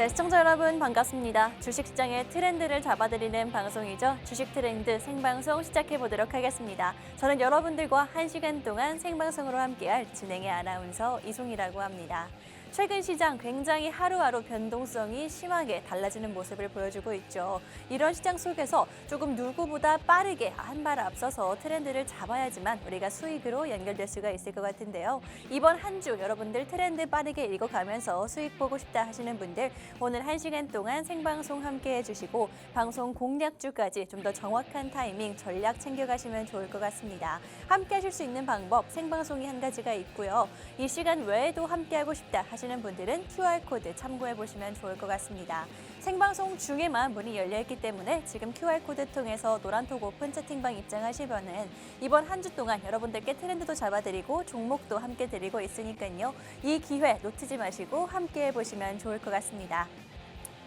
네, 시청자 여러분 반갑습니다. 주식시장의 트렌드를 잡아드리는 방송이죠. 주식 트렌드 생방송 시작해보도록 하겠습니다. 저는 여러분들과 1시간 동안 생방송으로 함께할 진행의 아나운서 이송이라고 합니다. 최근 시장 굉장히 하루하루 변동성이 심하게 달라지는 모습을 보여주고 있죠. 이런 시장 속에서 조금 누구보다 빠르게 한 발 앞서서 트렌드를 잡아야지만 우리가 수익으로 연결될 수가 있을 것 같은데요. 이번 한 주 여러분들 트렌드 빠르게 읽어가면서 수익 보고 싶다 하시는 분들 오늘 1시간 동안 생방송 함께 해주시고 방송 공략주까지 좀 더 정확한 타이밍 전략 챙겨가시면 좋을 것 같습니다. 함께 하실 수 있는 방법 생방송이 한 가지가 있고요. 이 시간 외에도 함께하고 싶다 하시는 분들은 QR코드 참고해 보시면 좋을 것 같습니다. 생방송 중에만 문이 열려있기 때문에 지금 QR코드 통해서 노란톡 오픈 채팅방 입장하시면은 이번 한 주 동안 여러분들께 트렌드도 잡아드리고 종목도 함께 드리고 있으니까요. 이 기회 놓치지 마시고 함께 해보시면 좋을 것 같습니다.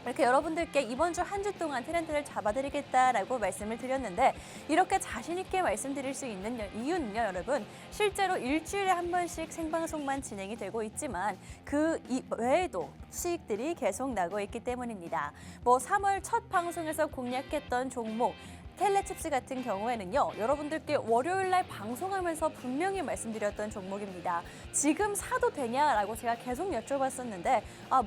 이렇게 여러분들께 이번 주 한 주 동안 트렌드를 잡아드리겠다라고 말씀을 드렸는데 이렇게 자신 있게 말씀드릴 수 있는 이유는요, 여러분. 실제로 일주일에 한 번씩 생방송만 진행이 되고 있지만 그 외에도 수익들이 계속 나고 있기 때문입니다. 3월 첫 방송에서 공략했던 종목 텔레칩스 같은 경우에는요, 여러분들께 월요일 날 방송하면서 분명히 말씀드렸던 종목입니다. 지금 사도 되냐라고 제가 계속 여쭤봤었는데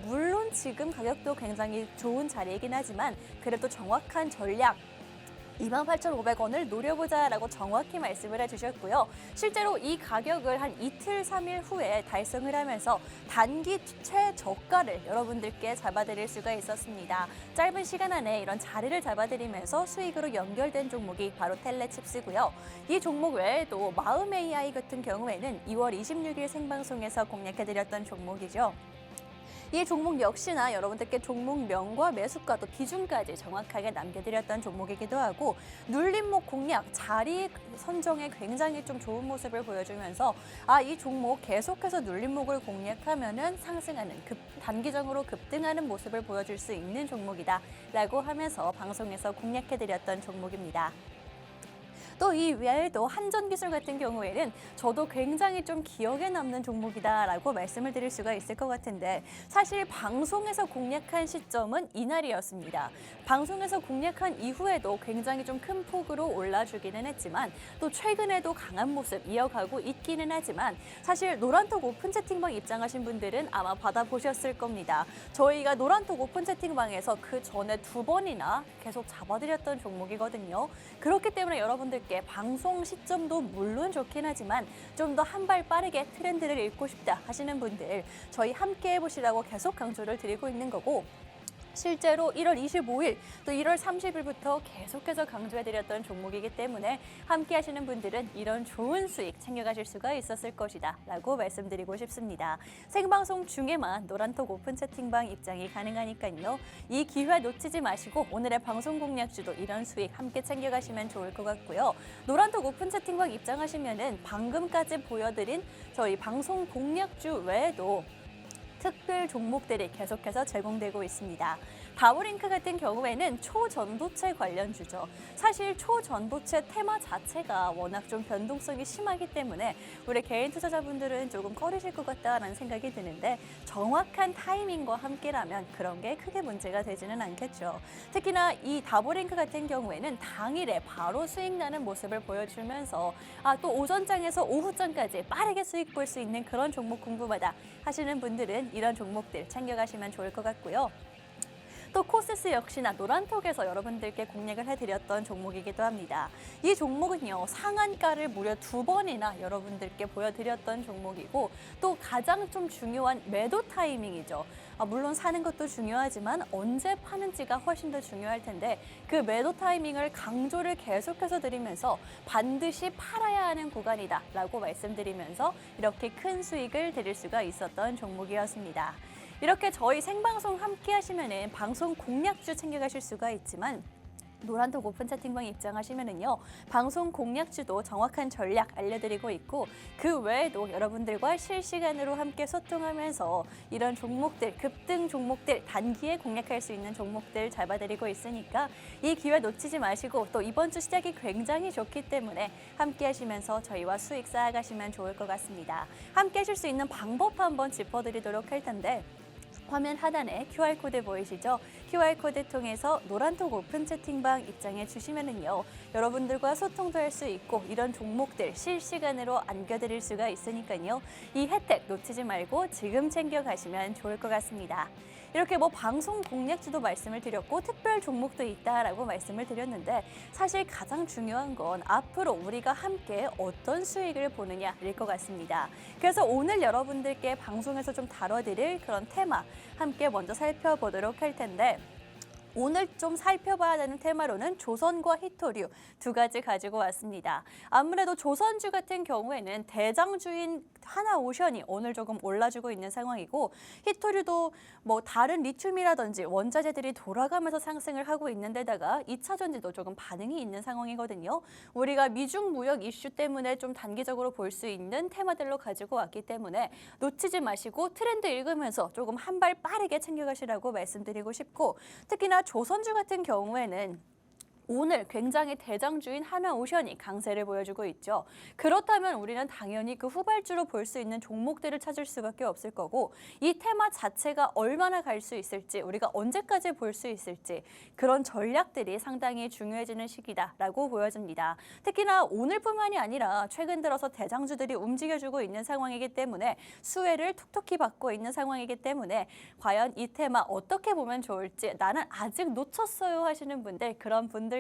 물론 지금 가격도 굉장히 좋은 자리이긴 하지만 그래도 정확한 전략 28,500원을 노려보자라고 정확히 말씀을 해주셨고요. 실제로 이 가격을 한 이틀, 3일 후에 달성을 하면서 단기 최저가를 여러분들께 잡아드릴 수가 있었습니다. 짧은 시간 안에 이런 자리를 잡아드리면서 수익으로 연결된 종목이 바로 텔레칩스고요. 이 종목 외에도 마음 AI 같은 경우에는 2월 26일 생방송에서 공략해드렸던 종목이죠. 이 종목 역시나 여러분들께 종목명과 매수가 또 기준까지 정확하게 남겨드렸던 종목이기도 하고 눌림목 공략, 자리 선정에 굉장히 좀 좋은 모습을 보여주면서 이 종목 계속해서 눌림목을 공략하면은 상승하는 단기적으로 급등하는 모습을 보여줄 수 있는 종목이다라고 하면서 방송에서 공략해드렸던 종목입니다. 또 이 외에도 한전기술 같은 경우에는 저도 굉장히 좀 기억에 남는 종목이다라고 말씀을 드릴 수가 있을 것 같은데 사실 방송에서 공략한 시점은 이날이었습니다. 방송에서 공략한 이후에도 굉장히 좀 큰 폭으로 올라주기는 했지만 또 최근에도 강한 모습 이어가고 있기는 하지만 사실 노란톡 오픈 채팅방 입장하신 분들은 아마 받아보셨을 겁니다. 저희가 노란톡 오픈 채팅방에서 그 전에 2번이나 계속 잡아드렸던 종목이거든요. 그렇기 때문에 여러분들 방송 시점도 물론 좋긴 하지만 좀 더 한 발 빠르게 트렌드를 읽고 싶다 하시는 분들 저희 함께 해보시라고 계속 강조를 드리고 있는 거고 실제로 1월 25일 또 1월 30일부터 계속해서 강조해드렸던 종목이기 때문에 함께 하시는 분들은 이런 좋은 수익 챙겨가실 수가 있었을 것이다 라고 말씀드리고 싶습니다. 생방송 중에만 노란톡 오픈 채팅방 입장이 가능하니까요. 이 기회 놓치지 마시고 오늘의 방송 공략주도 이런 수익 함께 챙겨가시면 좋을 것 같고요. 노란톡 오픈 채팅방 입장하시면은 방금까지 보여드린 저희 방송 공략주 외에도 특별 종목들이 계속해서 제공되고 있습니다. 다보링크 같은 경우에는 초전도체 관련주죠. 사실 초전도체 테마 자체가 워낙 좀 변동성이 심하기 때문에 우리 개인 투자자분들은 조금 꺼리실 것 같다라는 생각이 드는데 정확한 타이밍과 함께라면 그런 게 크게 문제가 되지는 않겠죠. 특히나 이 다보링크 같은 경우에는 당일에 바로 수익 나는 모습을 보여주면서 또 오전장에서 오후장까지 빠르게 수익 볼 수 있는 그런 종목 궁금하다 하시는 분들은 이런 종목들 챙겨가시면 좋을 것 같고요. 또 코스스 역시나 노란톡에서 여러분들께 공략을 해드렸던 종목이기도 합니다. 이 종목은요, 상한가를 무려 2번이나 여러분들께 보여드렸던 종목이고 또 가장 좀 중요한 매도 타이밍이죠. 물론 사는 것도 중요하지만 언제 파는지가 훨씬 더 중요할 텐데 그 매도 타이밍을 강조를 계속해서 드리면서 반드시 팔아야 하는 구간이다라고 말씀드리면서 이렇게 큰 수익을 드릴 수가 있었던 종목이었습니다. 이렇게 저희 생방송 함께 하시면은 방송 공략주 챙겨가실 수가 있지만 노란톡 오픈 채팅방 입장하시면은요, 방송 공략주도 정확한 전략 알려드리고 있고 그 외에도 여러분들과 실시간으로 함께 소통하면서 이런 종목들, 급등 종목들, 단기에 공략할 수 있는 종목들 잡아드리고 있으니까 이 기회 놓치지 마시고 또 이번 주 시작이 굉장히 좋기 때문에 함께 하시면서 저희와 수익 쌓아가시면 좋을 것 같습니다. 함께 하실 수 있는 방법 한번 짚어드리도록 할 텐데 화면 하단에 QR코드 보이시죠? QR코드 통해서 노란톡 오픈 채팅방 입장해 주시면은요. 여러분들과 소통도 할 수 있고 이런 종목들 실시간으로 안겨드릴 수가 있으니까요. 이 혜택 놓치지 말고 지금 챙겨가시면 좋을 것 같습니다. 이렇게 방송 공략주도 말씀을 드렸고 특별 종목도 있다라고 말씀을 드렸는데 사실 가장 중요한 건 앞으로 우리가 함께 어떤 수익을 보느냐일 것 같습니다. 그래서 오늘 여러분들께 방송에서 좀 다뤄드릴 그런 테마 함께 먼저 살펴보도록 할 텐데 오늘 좀 살펴봐야 되는 테마로는 조선과 히토류 두 가지 가지고 왔습니다. 아무래도 조선주 같은 경우에는 대장주인 하나오션이 오늘 조금 올라주고 있는 상황이고 히토류도 다른 리튬이라든지 원자재들이 돌아가면서 상승을 하고 있는 데다가 2차 전지도 조금 반응이 있는 상황이거든요. 우리가 미중 무역 이슈 때문에 좀 단기적으로 볼 수 있는 테마들로 가지고 왔기 때문에 놓치지 마시고 트렌드 읽으면서 조금 한 발 빠르게 챙겨가시라고 말씀드리고 싶고 특히나 조선주 같은 경우에는 오늘 굉장히 대장주인 하나오션이 강세를 보여주고 있죠. 그렇다면 우리는 당연히 그 후발주로 볼 수 있는 종목들을 찾을 수밖에 없을 거고 이 테마 자체가 얼마나 갈 수 있을지 우리가 언제까지 볼 수 있을지 그런 전략들이 상당히 중요해지는 시기다라고 보여집니다. 특히나 오늘뿐만이 아니라 최근 들어서 대장주들이 움직여주고 있는 상황이기 때문에 수혜를 톡톡히 받고 있는 상황이기 때문에 과연 이 테마 어떻게 보면 좋을지 나는 아직 놓쳤어요 하시는 분들 그런 분들까지도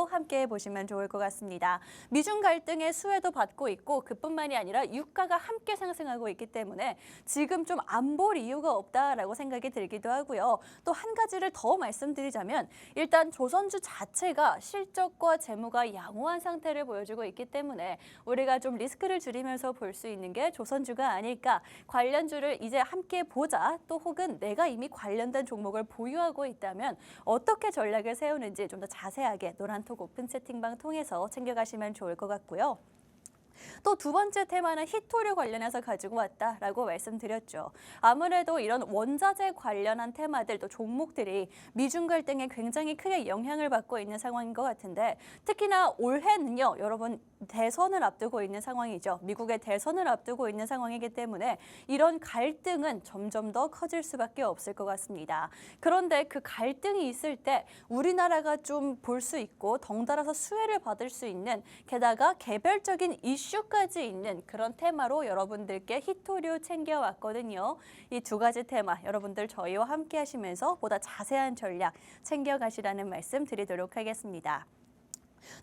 함께 보시면 좋을 것 같습니다. 미중 갈등의 수혜도 받고 있고 그뿐만이 아니라 유가가 함께 상승하고 있기 때문에 지금 좀 안 볼 이유가 없다라고 생각이 들기도 하고요. 또 한 가지를 더 말씀드리자면 일단 조선주 자체가 실적과 재무가 양호한 상태를 보여주고 있기 때문에 우리가 좀 리스크를 줄이면서 볼 수 있는 게 조선주가 아닐까. 관련주를 이제 함께 보자. 또 혹은 내가 이미 관련된 종목을 보유하고 있다면 어떻게 전략을 세우는지 좀 더 자세하게 노란톡 오픈 채팅방 통해서 챙겨가시면 좋을 것 같고요. 또 두 번째 테마는 히토류 관련해서 가지고 왔다라고 말씀드렸죠. 아무래도 이런 원자재 관련한 테마들 또 종목들이 미중 갈등에 굉장히 크게 영향을 받고 있는 상황인 것 같은데 특히나 올해는요. 여러분 대선을 앞두고 있는 상황이죠. 미국의 대선을 앞두고 있는 상황이기 때문에 이런 갈등은 점점 더 커질 수밖에 없을 것 같습니다. 그런데 그 갈등이 있을 때 우리나라가 좀 볼 수 있고 덩달아서 수혜를 받을 수 있는 게다가 개별적인 이슈까지 있는 그런 테마로 여러분들께 히토류 챙겨왔거든요. 이 두 가지 테마 여러분들 저희와 함께 하시면서 보다 자세한 전략 챙겨가시라는 말씀 드리도록 하겠습니다.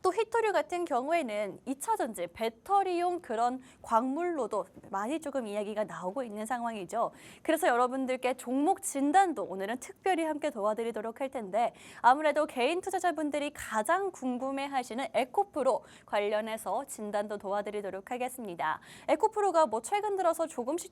또 히토류 같은 경우에는 2차 전지, 배터리용 그런 광물로도 많이 조금 이야기가 나오고 있는 상황이죠. 그래서 여러분들께 종목 진단도 오늘은 특별히 함께 도와드리도록 할 텐데 아무래도 개인 투자자분들이 가장 궁금해하시는 에코프로 관련해서 진단도 도와드리도록 하겠습니다. 에코프로가 최근 들어서 조금씩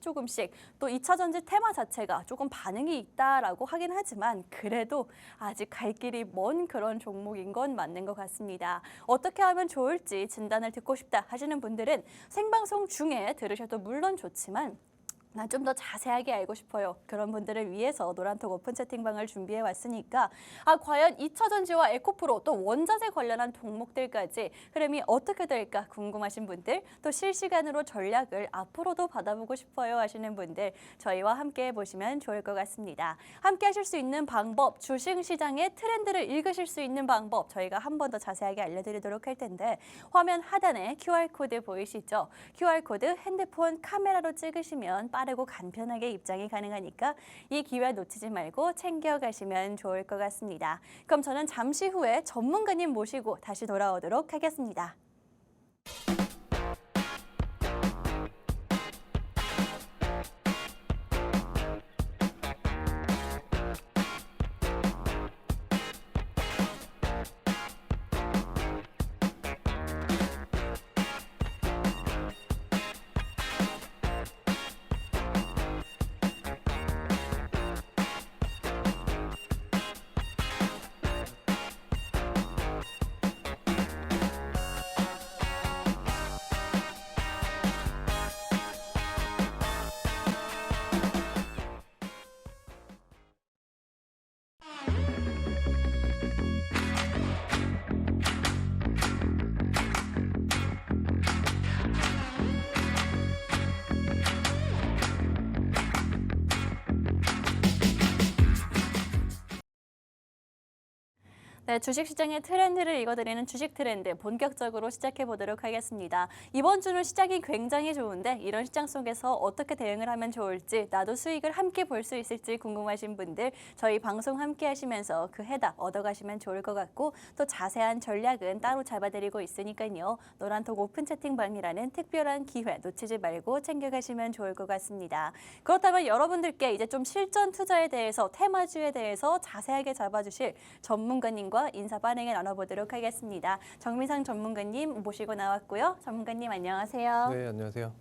또 2차 전지 테마 자체가 조금 반응이 있다라고 하긴 하지만 그래도 아직 갈 길이 먼 그런 종목인 건 맞는 것 같습니다. 어떻게 하면 좋을지 진단을 듣고 싶다 하시는 분들은 생방송 중에 들으셔도 물론 좋지만 나 좀 더 자세하게 알고 싶어요. 그런 분들을 위해서 노란톡 오픈 채팅방을 준비해 왔으니까 과연 2차 전지와 에코프로 또 원자재 관련한 종목들까지 흐름이 어떻게 될까 궁금하신 분들 또 실시간으로 전략을 앞으로도 받아보고 싶어요 하시는 분들 저희와 함께 보시면 좋을 것 같습니다. 함께 하실 수 있는 방법, 주식시장의 트렌드를 읽으실 수 있는 방법 저희가 한 번 더 자세하게 알려드리도록 할 텐데 화면 하단에 QR코드 보이시죠? QR코드 핸드폰 카메라로 찍으시면 빠르고 간편하게 입장이 가능하니까 이 기회 놓치지 말고 챙겨가시면 좋을 것 같습니다. 그럼 저는 잠시 후에 전문가님 모시고 다시 돌아오도록 하겠습니다. 네, 주식시장의 트렌드를 읽어드리는 주식 트렌드 본격적으로 시작해 보도록 하겠습니다. 이번 주는 시작이 굉장히 좋은데 이런 시장 속에서 어떻게 대응을 하면 좋을지 나도 수익을 함께 볼 수 있을지 궁금하신 분들 저희 방송 함께 하시면서 그 해답 얻어가시면 좋을 것 같고 또 자세한 전략은 따로 잡아드리고 있으니까요. 노란톡 오픈 채팅방이라는 특별한 기회 놓치지 말고 챙겨가시면 좋을 것 같습니다. 그렇다면 여러분들께 이제 좀 실전 투자에 대해서 테마주에 대해서 자세하게 잡아주실 전문가님과 인사 빠르게 나눠보도록 하겠습니다. 정민상 전문가님 모시고 나왔고요. 전문가님 안녕하세요. 네, 안녕하세요.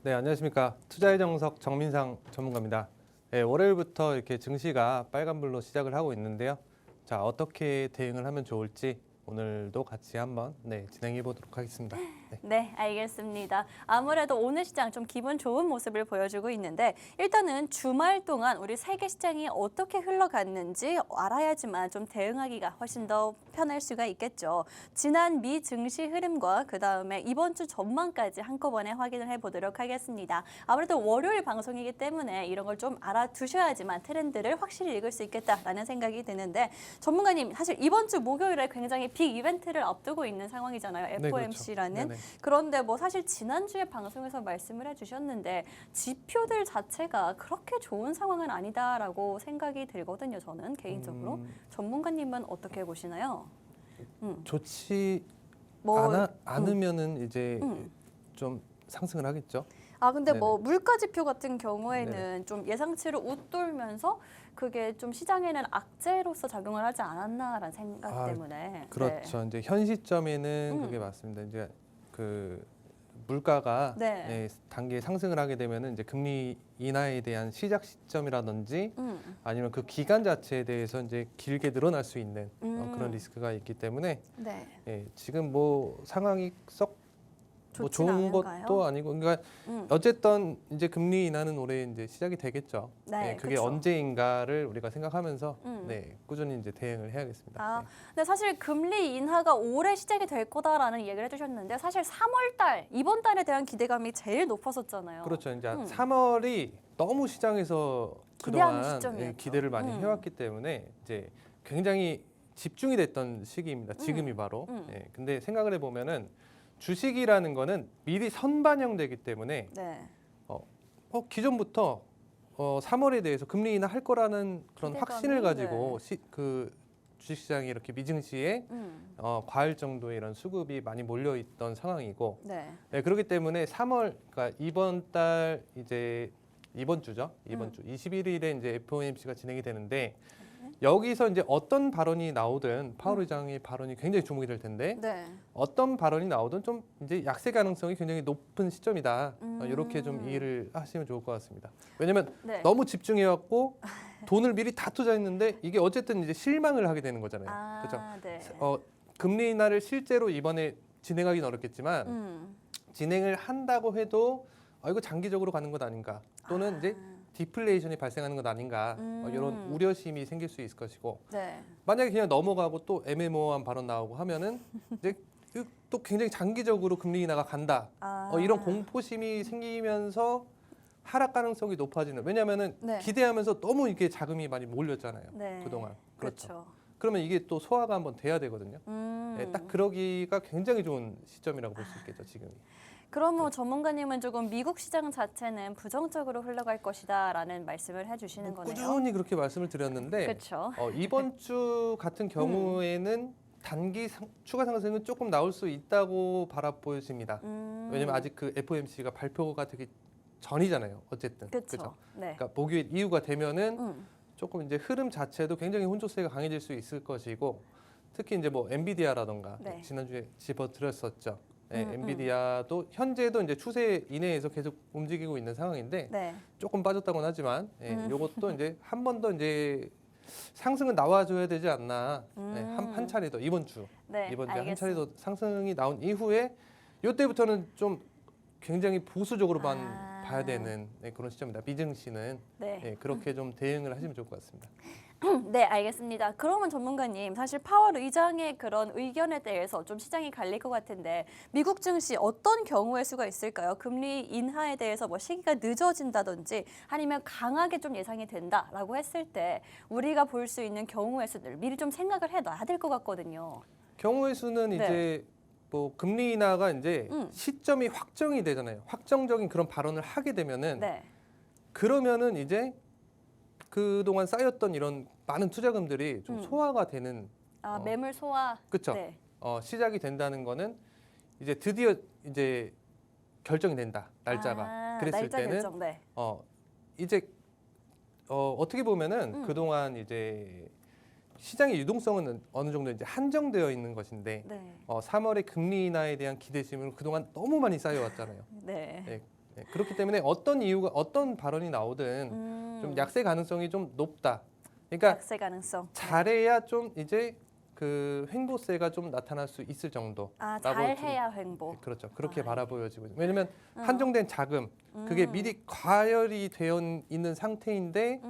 네, 안녕하십니까. 투자의 정석 정민상 전문가입니다. 네, 월요일부터 이렇게 증시가 빨간불로 시작을 하고 있는데요. 자, 어떻게 대응을 하면 좋을지 오늘도 같이 한번 진행해 보도록 하겠습니다. 네, 알겠습니다. 아무래도 오늘 시장 좀 기분 좋은 모습을 보여주고 있는데 일단은 주말 동안 우리 세계 시장이 어떻게 흘러갔는지 알아야지만 좀 대응하기가 훨씬 더 편할 수가 있겠죠. 지난 미 증시 흐름과 그다음에 이번 주 전망까지 한꺼번에 확인을 해보도록 하겠습니다. 아무래도 월요일 방송이기 때문에 이런 걸 좀 알아두셔야지만 트렌드를 확실히 읽을 수 있겠다라는 생각이 드는데 전문가님 사실 이번 주 목요일에 굉장히 빅 이벤트를 앞두고 있는 상황이잖아요. FOMC라는. 네, 그렇죠. 그런데 뭐 사실 지난주에 방송에서 말씀을 해주셨는데 지표들 자체가 그렇게 좋은 상황은 아니다라고 생각이 들거든요. 저는 개인적으로. 전문가님은 어떻게 보시나요? 좋지 뭐, 않으면은 이제 좀 상승을 하겠죠. 근데 네네. 뭐 물가 지표 같은 경우에는 좀 예상치를 웃돌면서 그게 좀 시장에는 악재로서 작용을 하지 않았나라는 생각 때문에. 그렇죠. 이제 현 시점에는 그게 맞습니다. 이제 그 물가가 단계 상승을 하게 되면은 이제 금리 인하에 대한 시작 시점이라든지 아니면 그 기간 자체에 대해서 이제 길게 늘어날 수 있는 그런 리스크가 있기 때문에 지금 뭐 상황이 썩 뭐 좋은 않은가요? 것도 아니고 그러니까 어쨌든 이제 금리 인하는 올해 이제 시작이 되겠죠. 네, 그게 그쵸. 언제인가를 우리가 생각하면서 꾸준히 이제 대응을 해야겠습니다. 근데 사실 금리 인하가 올해 시작이 될 거다라는 얘기를 해주셨는데 사실 3월 달 이번 달에 대한 기대감이 제일 높았었잖아요. 그렇죠. 이제 3월이 너무 시장에서 기대하는 그동안 시점이었죠. 기대를 많이 해왔기 때문에 이제 굉장히 집중이 됐던 시기입니다. 지금이 바로. 근데 생각을 해보면은 주식이라는 거는 미리 선반영되기 때문에 기존부터 3월에 대해서 금리 인하 할 거라는 그런 확신을 가지고 그 주식시장이 이렇게 미증시에 과할 정도의 이런 수급이 많이 몰려 있던 상황이고 그렇기 때문에 3월 그러니까 이번 주죠. 이번 주 21일에 이제 FOMC가 진행이 되는데 여기서 이제 어떤 발언이 나오든 파월 의장의 발언이 굉장히 주목이 될 텐데 어떤 발언이 나오든 좀 이제 약세 가능성이 굉장히 높은 시점이다. 이렇게 좀 이해를 하시면 좋을 것 같습니다. 왜냐하면 너무 집중해왔고 돈을 미리 다 투자했는데 이게 어쨌든 이제 실망을 하게 되는 거잖아요. 그렇죠? 금리 인하를 실제로 이번에 진행하기는 어렵겠지만 진행을 한다고 해도 이거 장기적으로 가는 것 아닌가 또는 이제 디플레이션이 발생하는 것 아닌가 이런 우려심이 생길 수 있을 것이고 만약에 그냥 넘어가고 또 애매모호한 발언 나오고 하면은 이제 또 굉장히 장기적으로 금리 인하가 간다 이런 공포심이 생기면서 하락 가능성이 높아지는 왜냐하면은 기대하면서 너무 이게 자금이 많이 몰렸잖아요 그동안 그렇죠. 그러면 이게 또 소화가 한번 돼야 되거든요. 딱 그러기가 굉장히 좋은 시점이라고 볼 수 있겠죠 지금이. 그러면 전문가님은 조금 미국 시장 자체는 부정적으로 흘러갈 것이다라는 말씀을 해주시는 거네요. 꾸준히 그렇게 말씀을 드렸는데 이번 주 같은 경우에는 단기 추가 상승은 조금 나올 수 있다고 바라보여집니다. 왜냐하면 아직 그 FOMC가 발표가 되기 전이잖아요. 어쨌든 그렇죠. 그러니까 목요일 이후가 되면은 조금 이제 흐름 자체도 굉장히 혼조세가 강해질 수 있을 것이고 특히 이제 뭐 엔비디아라던가 지난주에 집어들었었죠. 엔비디아도 현재도 이제 추세 이내에서 계속 움직이고 있는 상황인데 조금 빠졌다고는 하지만 이것도 이제 한 번 더 이제 상승은 나와줘야 되지 않나 한 차례 더 이번 주 한 차례 더 상승이 나온 이후에 이때부터는 좀 굉장히 보수적으로만 가야 되는 그런 시점입니다. 미증시는 그렇게 좀 대응을 하시면 좋을 것 같습니다. 네, 알겠습니다. 그러면 전문가님, 사실 파월 의장의 그런 의견에 대해서 좀 시장이 갈릴 것 같은데 미국 증시 어떤 경우의 수가 있을까요? 금리 인하에 대해서 뭐 시기가 늦어진다든지 아니면 강하게 좀 예상이 된다라고 했을 때 우리가 볼 수 있는 경우의 수들 미리 좀 생각을 해놔야 될 것 같거든요. 경우의 수는 이제 뭐 금리 인하가 이제 시점이 확정이 되잖아요. 확정적인 그런 발언을 하게 되면은 그러면은 이제 그동안 쌓였던 이런 많은 투자금들이 좀 소화가 되는 매물 소화. 그렇죠. 시작이 된다는 거는 이제 드디어 이제 결정이 된다. 날짜가. 그랬을 날짜 때는 결정, 이제 어떻게 보면은 그동안 이제 시장의 유동성은 어느 정도 이제 한정되어 있는 것인데 3월의 금리 인하에 대한 기대심은 그동안 너무 많이 쌓여왔잖아요. 그렇기 때문에 어떤 이유가 어떤 발언이 나오든 좀 약세 가능성이 좀 높다. 그러니까 약세 가능성. 잘해야 좀 이제 그 횡보세가 좀 나타날 수 있을 정도. 잘해야 횡보. 그렇죠. 그렇게 바라보여지고 왜냐면 한정된 자금 그게 미리 과열이 되어 있는 상태인데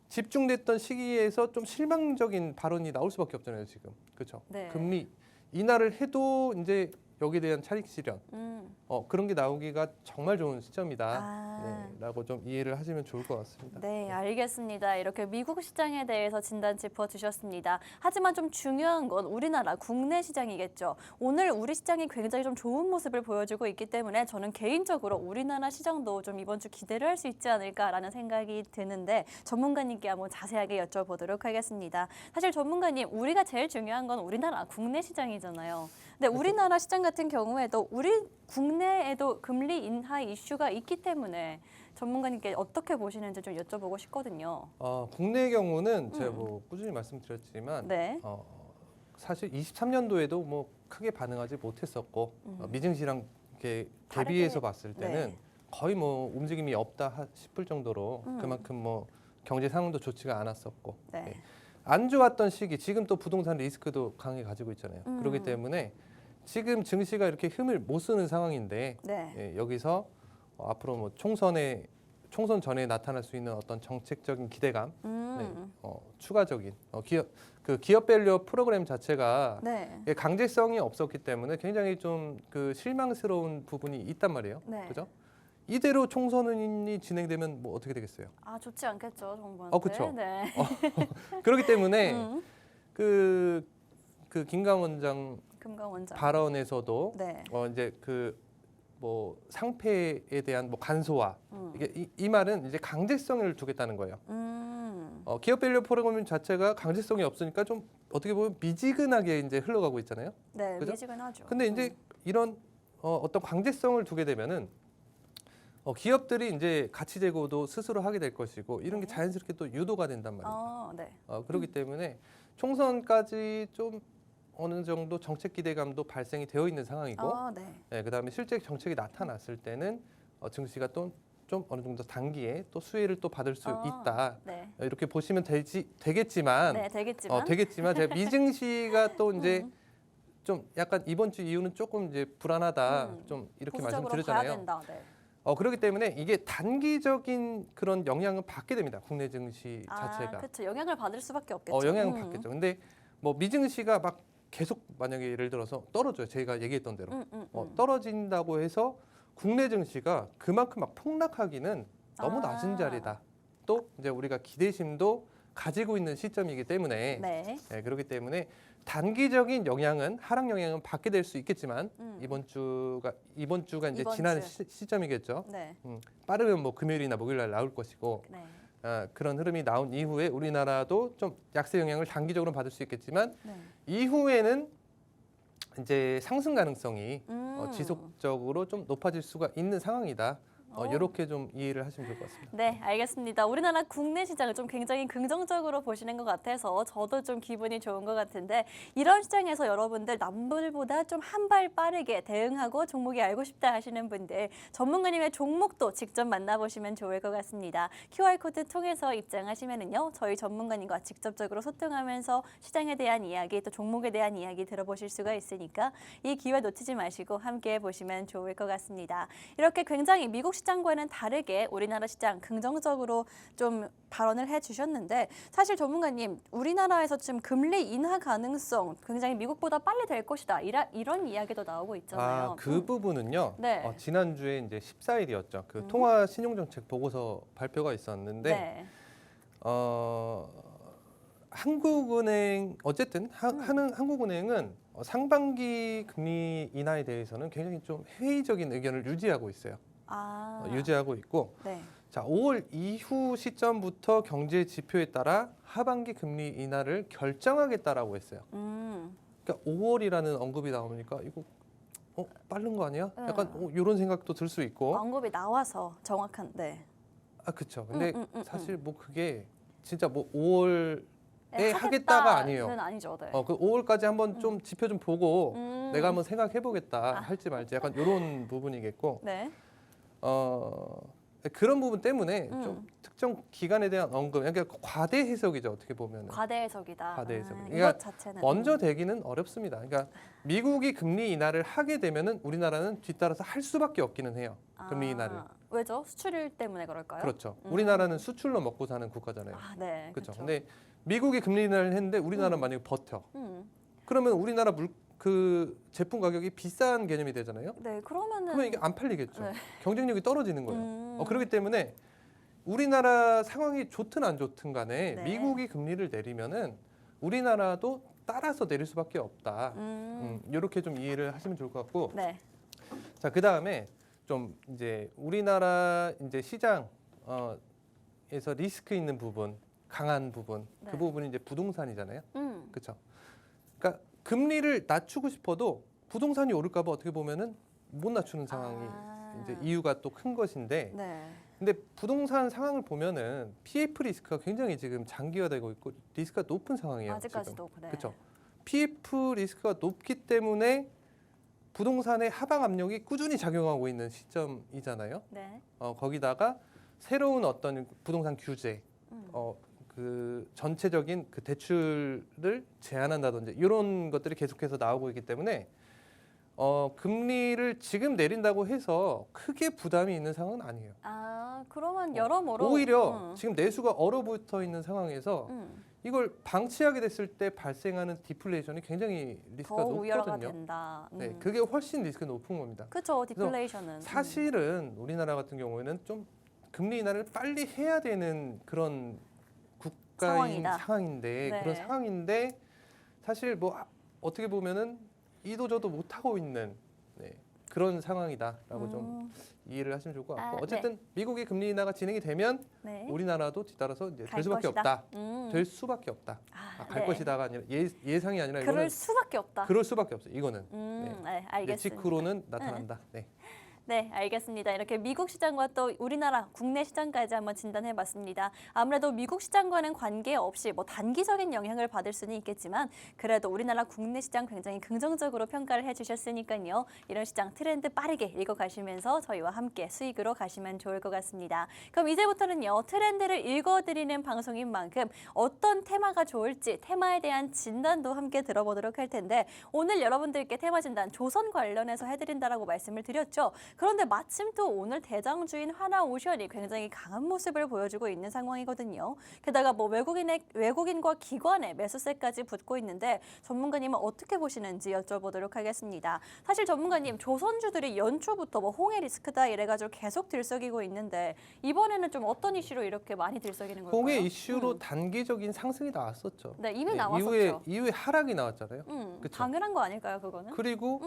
집중됐던 시기에서 좀 실망적인 발언이 나올 수밖에 없잖아요, 지금. 그렇죠. 금리 인하를 해도 이제 여기에 대한 차익 실현 그런 게 나오기가 정말 좋은 시점이다. 라고 좀 이해를 하시면 좋을 것 같습니다. 네, 알겠습니다. 이렇게 미국 시장에 대해서 진단 짚어주셨습니다. 하지만 좀 중요한 건 우리나라 국내 시장이겠죠. 오늘 우리 시장이 굉장히 좀 좋은 모습을 보여주고 있기 때문에 저는 개인적으로 우리나라 시장도 좀 이번 주 기대를 할 수 있지 않을까라는 생각이 드는데 전문가님께 한번 자세하게 여쭤보도록 하겠습니다. 사실 전문가님, 우리가 제일 중요한 건 우리나라 국내 시장이잖아요. 근데 우리나라 시장 같은 경우에도 우리 국내에도 금리 인하 이슈가 있기 때문에 전문가님께 어떻게 보시는지 좀 여쭤보고 싶거든요. 국내의 경우는 제가 뭐 꾸준히 말씀드렸지만 사실 23년도에도 뭐 크게 반응하지 못했었고 미증시랑 이렇게 대비해서 봤을 때는 거의 뭐 움직임이 없다 싶을 정도로 그만큼 뭐 경제 상황도 좋지가 않았었고 안 좋았던 시기 지금 또 부동산 리스크도 강하게 가지고 있잖아요. 그렇기 때문에 지금 증시가 이렇게 힘을 못 쓰는 상황인데 여기서 앞으로 뭐 총선 전에 나타날 수 있는 어떤 정책적인 기대감, 추가적인 기업 밸류 프로그램 자체가 강제성이 없었기 때문에 굉장히 좀 그 실망스러운 부분이 있단 말이에요. 그죠? 이대로 총선이 진행되면 뭐 어떻게 되겠어요? 좋지 않겠죠, 정부한테. 그렇죠. 그렇기 때문에 그 김강 원장 발언에서도 이제 그 뭐 상패에 대한 뭐 간소화 이게 이 말은 이제 강제성을 두겠다는 거예요. 기업 밸류 프로그램 자체가 강제성이 없으니까 좀 어떻게 보면 미지근하게 이제 흘러가고 있잖아요. 그죠? 미지근하죠. 근데 이제 이런 어떤 강제성을 두게 되면은 기업들이 이제 가치 제고도 스스로 하게 될 것이고 이런 게 자연스럽게 또 유도가 된단 말이에요. 그렇기 때문에 총선까지 좀 어느 정도 정책 기대감도 발생이 되어 있는 상황이고 그다음에 실제 정책이 나타났을 때는 증시가 또 좀 어느 정도 단기에 또 수혜를 또 받을 수 있다. 이렇게 보시면 되겠지만 제가 미증시가 또 이제 좀 약간 이번 주 이후는 조금 이제 불안하다. 좀 이렇게 말씀드렸잖아요. 그렇기 때문에 이게 단기적인 그런 영향을 받게 됩니다. 국내 증시 자체가. 그렇죠. 영향을 받을 수밖에 없겠죠. 영향을 받겠죠. 근데 뭐 미증시가 막 계속 만약에 예를 들어서 떨어져요. 제가 얘기했던 대로 떨어진다고 해서 국내 증시가 그만큼 막 폭락하기는 너무 낮은 자리다. 또 이제 우리가 기대심도 가지고 있는 시점이기 때문에 그렇기 때문에 단기적인 영향은 하락 영향은 받게 될 수 있겠지만 이번 주가 이제 지난 시점이겠죠. 빠르면 뭐 금요일이나 목요일날 나올 것이고 그런 흐름이 나온 이후에 우리나라도 좀 약세 영향을 단기적으로 받을 수 있겠지만 이후에는 이제 상승 가능성이 지속적으로 좀 높아질 수가 있는 상황이다. 이렇게 좀 이해를 하시면 좋을 것 같습니다. 네, 알겠습니다. 우리나라 국내 시장을 좀 굉장히 긍정적으로 보시는 것 같아서 저도 좀 기분이 좋은 것 같은데 이런 시장에서 여러분들 남들보다 좀 한 발 빠르게 대응하고 종목이 알고 싶다 하시는 분들 전문가님의 종목도 직접 만나보시면 좋을 것 같습니다. QR코드 통해서 입장하시면은요 저희 전문가님과 직접적으로 소통하면서 시장에 대한 이야기 또 종목에 대한 이야기 들어보실 수가 있으니까 이 기회 놓치지 마시고 함께 보시면 좋을 것 같습니다. 이렇게 굉장히 미국 시장과는 다르게 우리나라 시장 긍정적으로 좀 발언을 해주셨는데 사실 전문가님 우리나라에서 지금 금리 인하 가능성 굉장히 미국보다 빨리 될 것이다 이런 이야기도 나오고 있잖아요. 그 부분은요. 네. 지난주에 이제 14일이었죠. 그 통화 신용정책 보고서 발표가 있었는데 네. 한국은행 어쨌든 한국은행은 상반기 금리 인하에 대해서는 굉장히 좀 회의적인 의견을 유지하고 있어요. 유지하고 있고 네. 자 5월 이후 시점부터 경제 지표에 따라 하반기 금리 인하를 결정하겠다라고 했어요. 그러니까 5월이라는 언급이 나오니까 이거 빠른 거 아니야? 약간 이런 생각도 들 수 있고. 언급이 나와서 정확한 네. 그렇죠. 근데 사실 뭐 그게 진짜 뭐 5월에 하겠다가 아니에요. 아니죠. 네. 그 5월까지 한번 좀 지표 좀 보고 내가 한번 생각해 보겠다 할지 말지 약간 이런 부분이겠고. 네. 그런 부분 때문에 좀 특정 기간에 대한 언급, 그러니까 과대 해석이죠 어떻게 보면. 과대 해석이다. 과대 해석. 이것 그러니까 자체는 먼저 되기는 어렵습니다. 그러니까 미국이 금리 인하를 하게 되면은 우리나라는 뒤따라서 할 수밖에 없기는 해요. 금리 인하를. 왜죠? 수출일 때문에 그럴까요? 그렇죠. 우리나라는 수출로 먹고 사는 국가잖아요. 네. 그렇죠. 근데 미국이 금리 인하를 했는데 우리나라는 만약에 버텨. 그러면 우리나라 그 제품 가격이 비싼 개념이 되잖아요. 네, 그러면 이게 안 팔리겠죠. 네. 경쟁력이 떨어지는 거예요. 그렇기 때문에 우리나라 상황이 좋든 안 좋든 간에 네. 미국이 금리를 내리면은 우리나라도 따라서 내릴 수밖에 없다. 이렇게 좀 이해를 하시면 좋을 것 같고. 네. 자, 그다음에 좀 이제 우리나라 이제 시장 에서 리스크 있는 부분, 강한 부분, 네. 그 부분이 이제 부동산이잖아요. 그렇죠. 그러니까 금리를 낮추고 싶어도 부동산이 오를까 봐 어떻게 보면은 못 낮추는 상황이 이제 이유가 또 큰 것인데. 네. 근데 부동산 상황을 보면은 PF 리스크가 굉장히 지금 장기화되고 있고 리스크가 높은 상황이에요. 아직까지도 지금. 네. 그렇죠. PF 리스크가 높기 때문에 부동산의 하방 압력이 꾸준히 작용하고 있는 시점이잖아요. 네. 거기다가 새로운 어떤 부동산 규제, 그 전체적인 그 대출을 제한한다든지 이런 것들이 계속해서 나오고 있기 때문에 금리를 지금 내린다고 해서 크게 부담이 있는 상황은 아니에요. 그러면 여러모로 오히려 지금 내수가 얼어붙어 있는 상황에서 이걸 방치하게 됐을 때 발생하는 디플레이션이 굉장히 리스크가 더 우려가 높거든요. 된다. 네, 그게 훨씬 리스크가 높은 겁니다. 그렇죠. 디플레이션은 사실은 우리나라 같은 경우에는 좀 금리 인하를 빨리 해야 되는 그런 국가인 상황인데 네. 그런 상황인데 사실 뭐 어떻게 보면은 이도저도 못 하고 있는 그런 상황이다라고 좀 이해를 하시면 좋을 것 같고 어쨌든 미국의 금리 인하가 진행이 되면 우리나라도 뒤따라서 이제 될 수밖에 없다. 될 수밖에 없다. 갈 것이다가 아니라 예상이 아니라 그럴 이거는 수밖에 없다. 그럴 수밖에 없어요. 이거는 알겠습니다. 예측으로는 나타난다. 네, 알겠습니다. 이렇게 미국 시장과 또 우리나라 국내 시장까지 한번 진단해봤습니다. 아무래도 미국 시장과는 관계없이 뭐 단기적인 영향을 받을 수는 있겠지만 그래도 우리나라 국내 시장 굉장히 긍정적으로 평가를 해주셨으니까요. 이런 시장 트렌드 빠르게 읽어가시면서 저희와 함께 수익으로 가시면 좋을 것 같습니다. 그럼 이제부터는요. 트렌드를 읽어드리는 방송인 만큼 어떤 테마가 좋을지 테마에 대한 진단도 함께 들어보도록 할 텐데 오늘 여러분들께 테마 진단 조선 관련해서 해드린다라고 말씀을 드렸죠. 그런데 마침 또 오늘 대장주인 하나오션이 굉장히 강한 모습을 보여주고 있는 상황이거든요. 게다가 뭐 외국인과 기관의 매수세까지 붙고 있는데 전문가님은 어떻게 보시는지 여쭤보도록 하겠습니다. 사실 전문가님 조선주들이 연초부터 뭐 홍해 리스크다 이래가지고 계속 들썩이고 있는데 이번에는 좀 어떤 이슈로 이렇게 많이 들썩이는 걸까요? 홍해 이슈로 단기적인 상승이 나왔었죠. 네, 이미 나왔었죠. 이후에 하락이 나왔잖아요. 그쵸? 당연한 거 아닐까요, 그거는? 그리고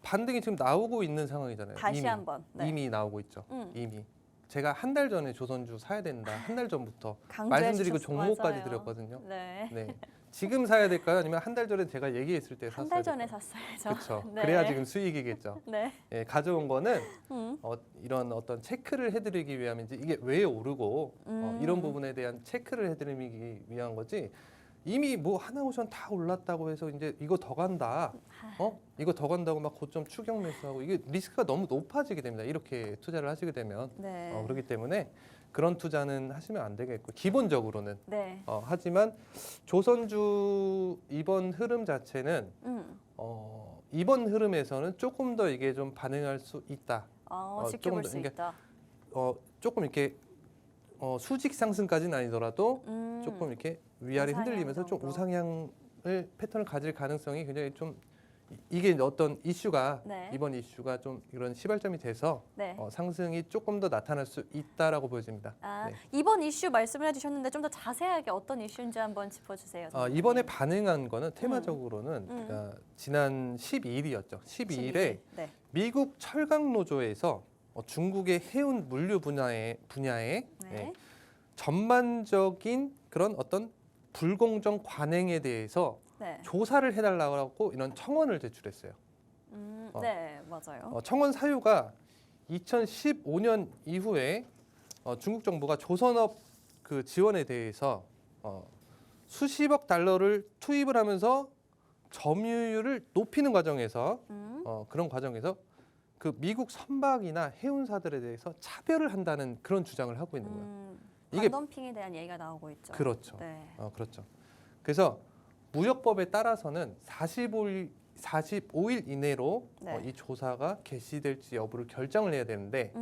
반등이 지금 나오고 있는 상황이잖아요. 다시 한번. 이미 나오고 있죠. 이미. 제가 한 달 전에 조선주 사야 된다. 한 달 전부터 강조해 말씀드리고 주셨어요. 종목까지 맞아요. 드렸거든요. 네. 지금 사야 될까요? 아니면 한 달 전에 제가 얘기했을 때 샀어요? 한 달 전에 샀어야죠. 그렇죠. 네. 그래야 지금 수익이겠죠. 네. 가져온 거는 이런 어떤 체크를 해드리기 위함인지 이게 왜 오르고 이런 부분에 대한 체크를 해드리기 위한 거지. 이미 뭐 하나오션 다 올랐다고 해서 이제 이거 더 간다. 이거 더 간다고 막 고점 추격 매수하고 이게 리스크가 너무 높아지게 됩니다. 이렇게 투자를 하시게 되면. 그렇기 때문에 그런 투자는 하시면 안 되겠고 기본적으로는. 하지만 조선주 이번 흐름 자체는 이번 흐름에서는 조금 더 이게 좀 반응할 수 있다. 지켜볼 수 그러니까 있다. 조금 이렇게 수직 상승까지는 아니더라도 조금 이렇게 위아래 우상향 흔들리면서 좀 정도. 우상향을 패턴을 가질 가능성이 굉장히 좀 이게 어떤 이슈가 네. 이번 이슈가 좀 이런 시발점이 돼서 네. 상승이 조금 더 나타날 수 있다라고 보여집니다. 아, 네. 이번 이슈 말씀을 해주셨는데 좀 더 자세하게 어떤 이슈인지 한번 짚어주세요. 선생님. 이번에 반응한 거는 테마적으로는 그러니까 지난 12일이었죠. 12일에 네. 미국 철강 노조에서 중국의 해운 물류 분야에 네. 전반적인 그런 어떤 불공정 관행에 대해서 네. 조사를 해달라고 이런 청원을 제출했어요. 네, 맞아요. 청원 사유가 2015년 이후에 중국 정부가 조선업 그 지원에 대해서 수십억 달러를 투입을 하면서 점유율을 높이는 과정에서 그런 과정에서 그 미국 선박이나 해운사들에 대해서 차별을 한다는 그런 주장을 하고 있는 거예요. 이게 반덤핑에 대한 얘기가 나오고 있죠. 그렇죠. 네. 그렇죠. 그래서 무역법에 따라서는 45일 이내로 네. 이 조사가 개시될지 여부를 결정을 해야 되는데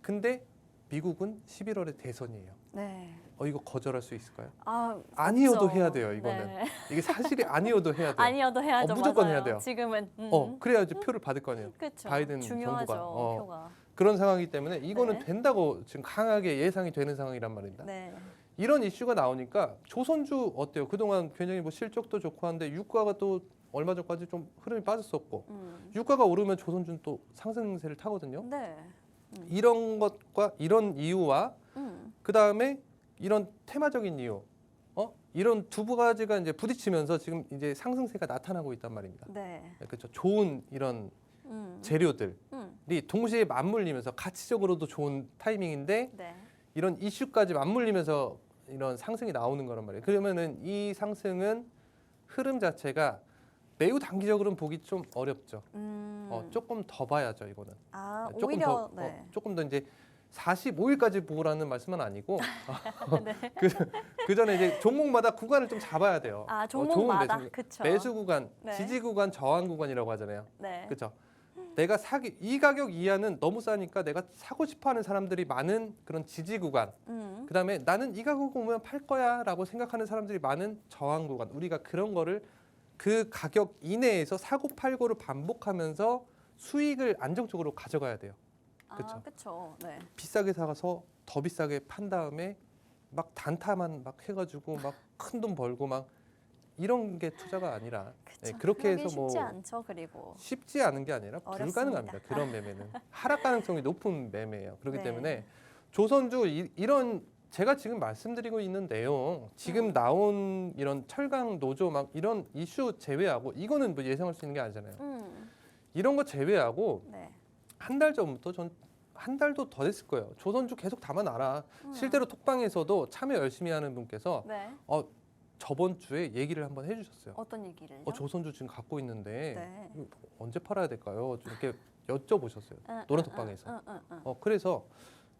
근데 미국은 11월에 대선이에요. 네. 이거 거절할 수 있을까요? 없죠. 아니어도 해야 돼요, 이거는. 네. 이게 사실이 아니어도 해야 돼요. 아니어도 해야죠. 무조건 맞아요. 해야 돼요. 지금은. 그래야지 표를 받을 거 아니에요. 그렇죠. 바이든 중요하죠. 정부가. 표가. 그런 상황이기 때문에 이거는 네. 된다고 지금 강하게 예상이 되는 상황이란 말입니다. 네. 이런 이슈가 나오니까 조선주 어때요? 그동안 굉장히 뭐 실적도 좋고 한데 유가가 또 얼마 전까지 좀 흐름이 빠졌었고 유가가 오르면 조선주는 또 상승세를 타거든요. 네. 이런 것과 이런 이유와 그 다음에 이런 테마적인 이유, 이런 두 가지가 이제 부딪히면서 지금 이제 상승세가 나타나고 있단 말입니다. 네. 그렇죠. 좋은 이런 재료들이 동시에 맞물리면서 가치적으로도 좋은 타이밍인데 네. 이런 이슈까지 맞물리면서 이런 상승이 나오는 거란 말이에요. 그러면은 이 상승은 흐름 자체가 매우 단기적으로는 보기 좀 어렵죠. 조금 더 봐야죠, 이거는. 조금 오히려 더, 네. 조금 더 이제 45일까지 보라는 말씀은 아니고 네. 그 전에 이제 종목마다 구간을 좀 잡아야 돼요. 종목마다 좋은 그렇죠. 매수 구간, 네. 지지 구간, 저항 구간이라고 하잖아요. 네. 그렇죠. 내가 이 가격 이하는 너무 싸니까 내가 사고 싶어하는 사람들이 많은 그런 지지 구간. 그다음에 나는 이 가격 오면 팔 거야라고 생각하는 사람들이 많은 저항 구간. 우리가 그런 거를 그 가격 이내에서 사고 팔고를 반복하면서 수익을 안정적으로 가져가야 돼요. 그렇죠. 그렇죠. 네. 비싸게 사가서 더 비싸게 판 다음에 막 단타만 막 해가지고 막 큰 돈 벌고 막 이런 게 투자가 아니라 그렇게 해서 뭐 쉽지 않죠. 그리고 쉽지 않은 게 아니라 어렵습니다. 불가능합니다. 그런 매매는 하락 가능성이 높은 매매예요. 그렇기 네. 때문에 조선주 이런 제가 지금 말씀드리고 있는 내용 지금 나온 이런 철강 노조 막 이런 이슈 제외하고 이거는 뭐 예상할 수 있는 게 아니잖아요. 이런 거 제외하고 네. 한 달 전부터 한 달도 더 됐을 거예요. 조선주 계속 담아놔라. 실제로 톡방에서도 참여 열심히 하는 분께서 네. 저번 주에 얘기를 한번 해주셨어요. 어떤 얘기를? 조선주 지금 갖고 있는데 네. 이거 언제 팔아야 될까요? 좀 이렇게 여쭤보셨어요. 노란톡방에서. 그래서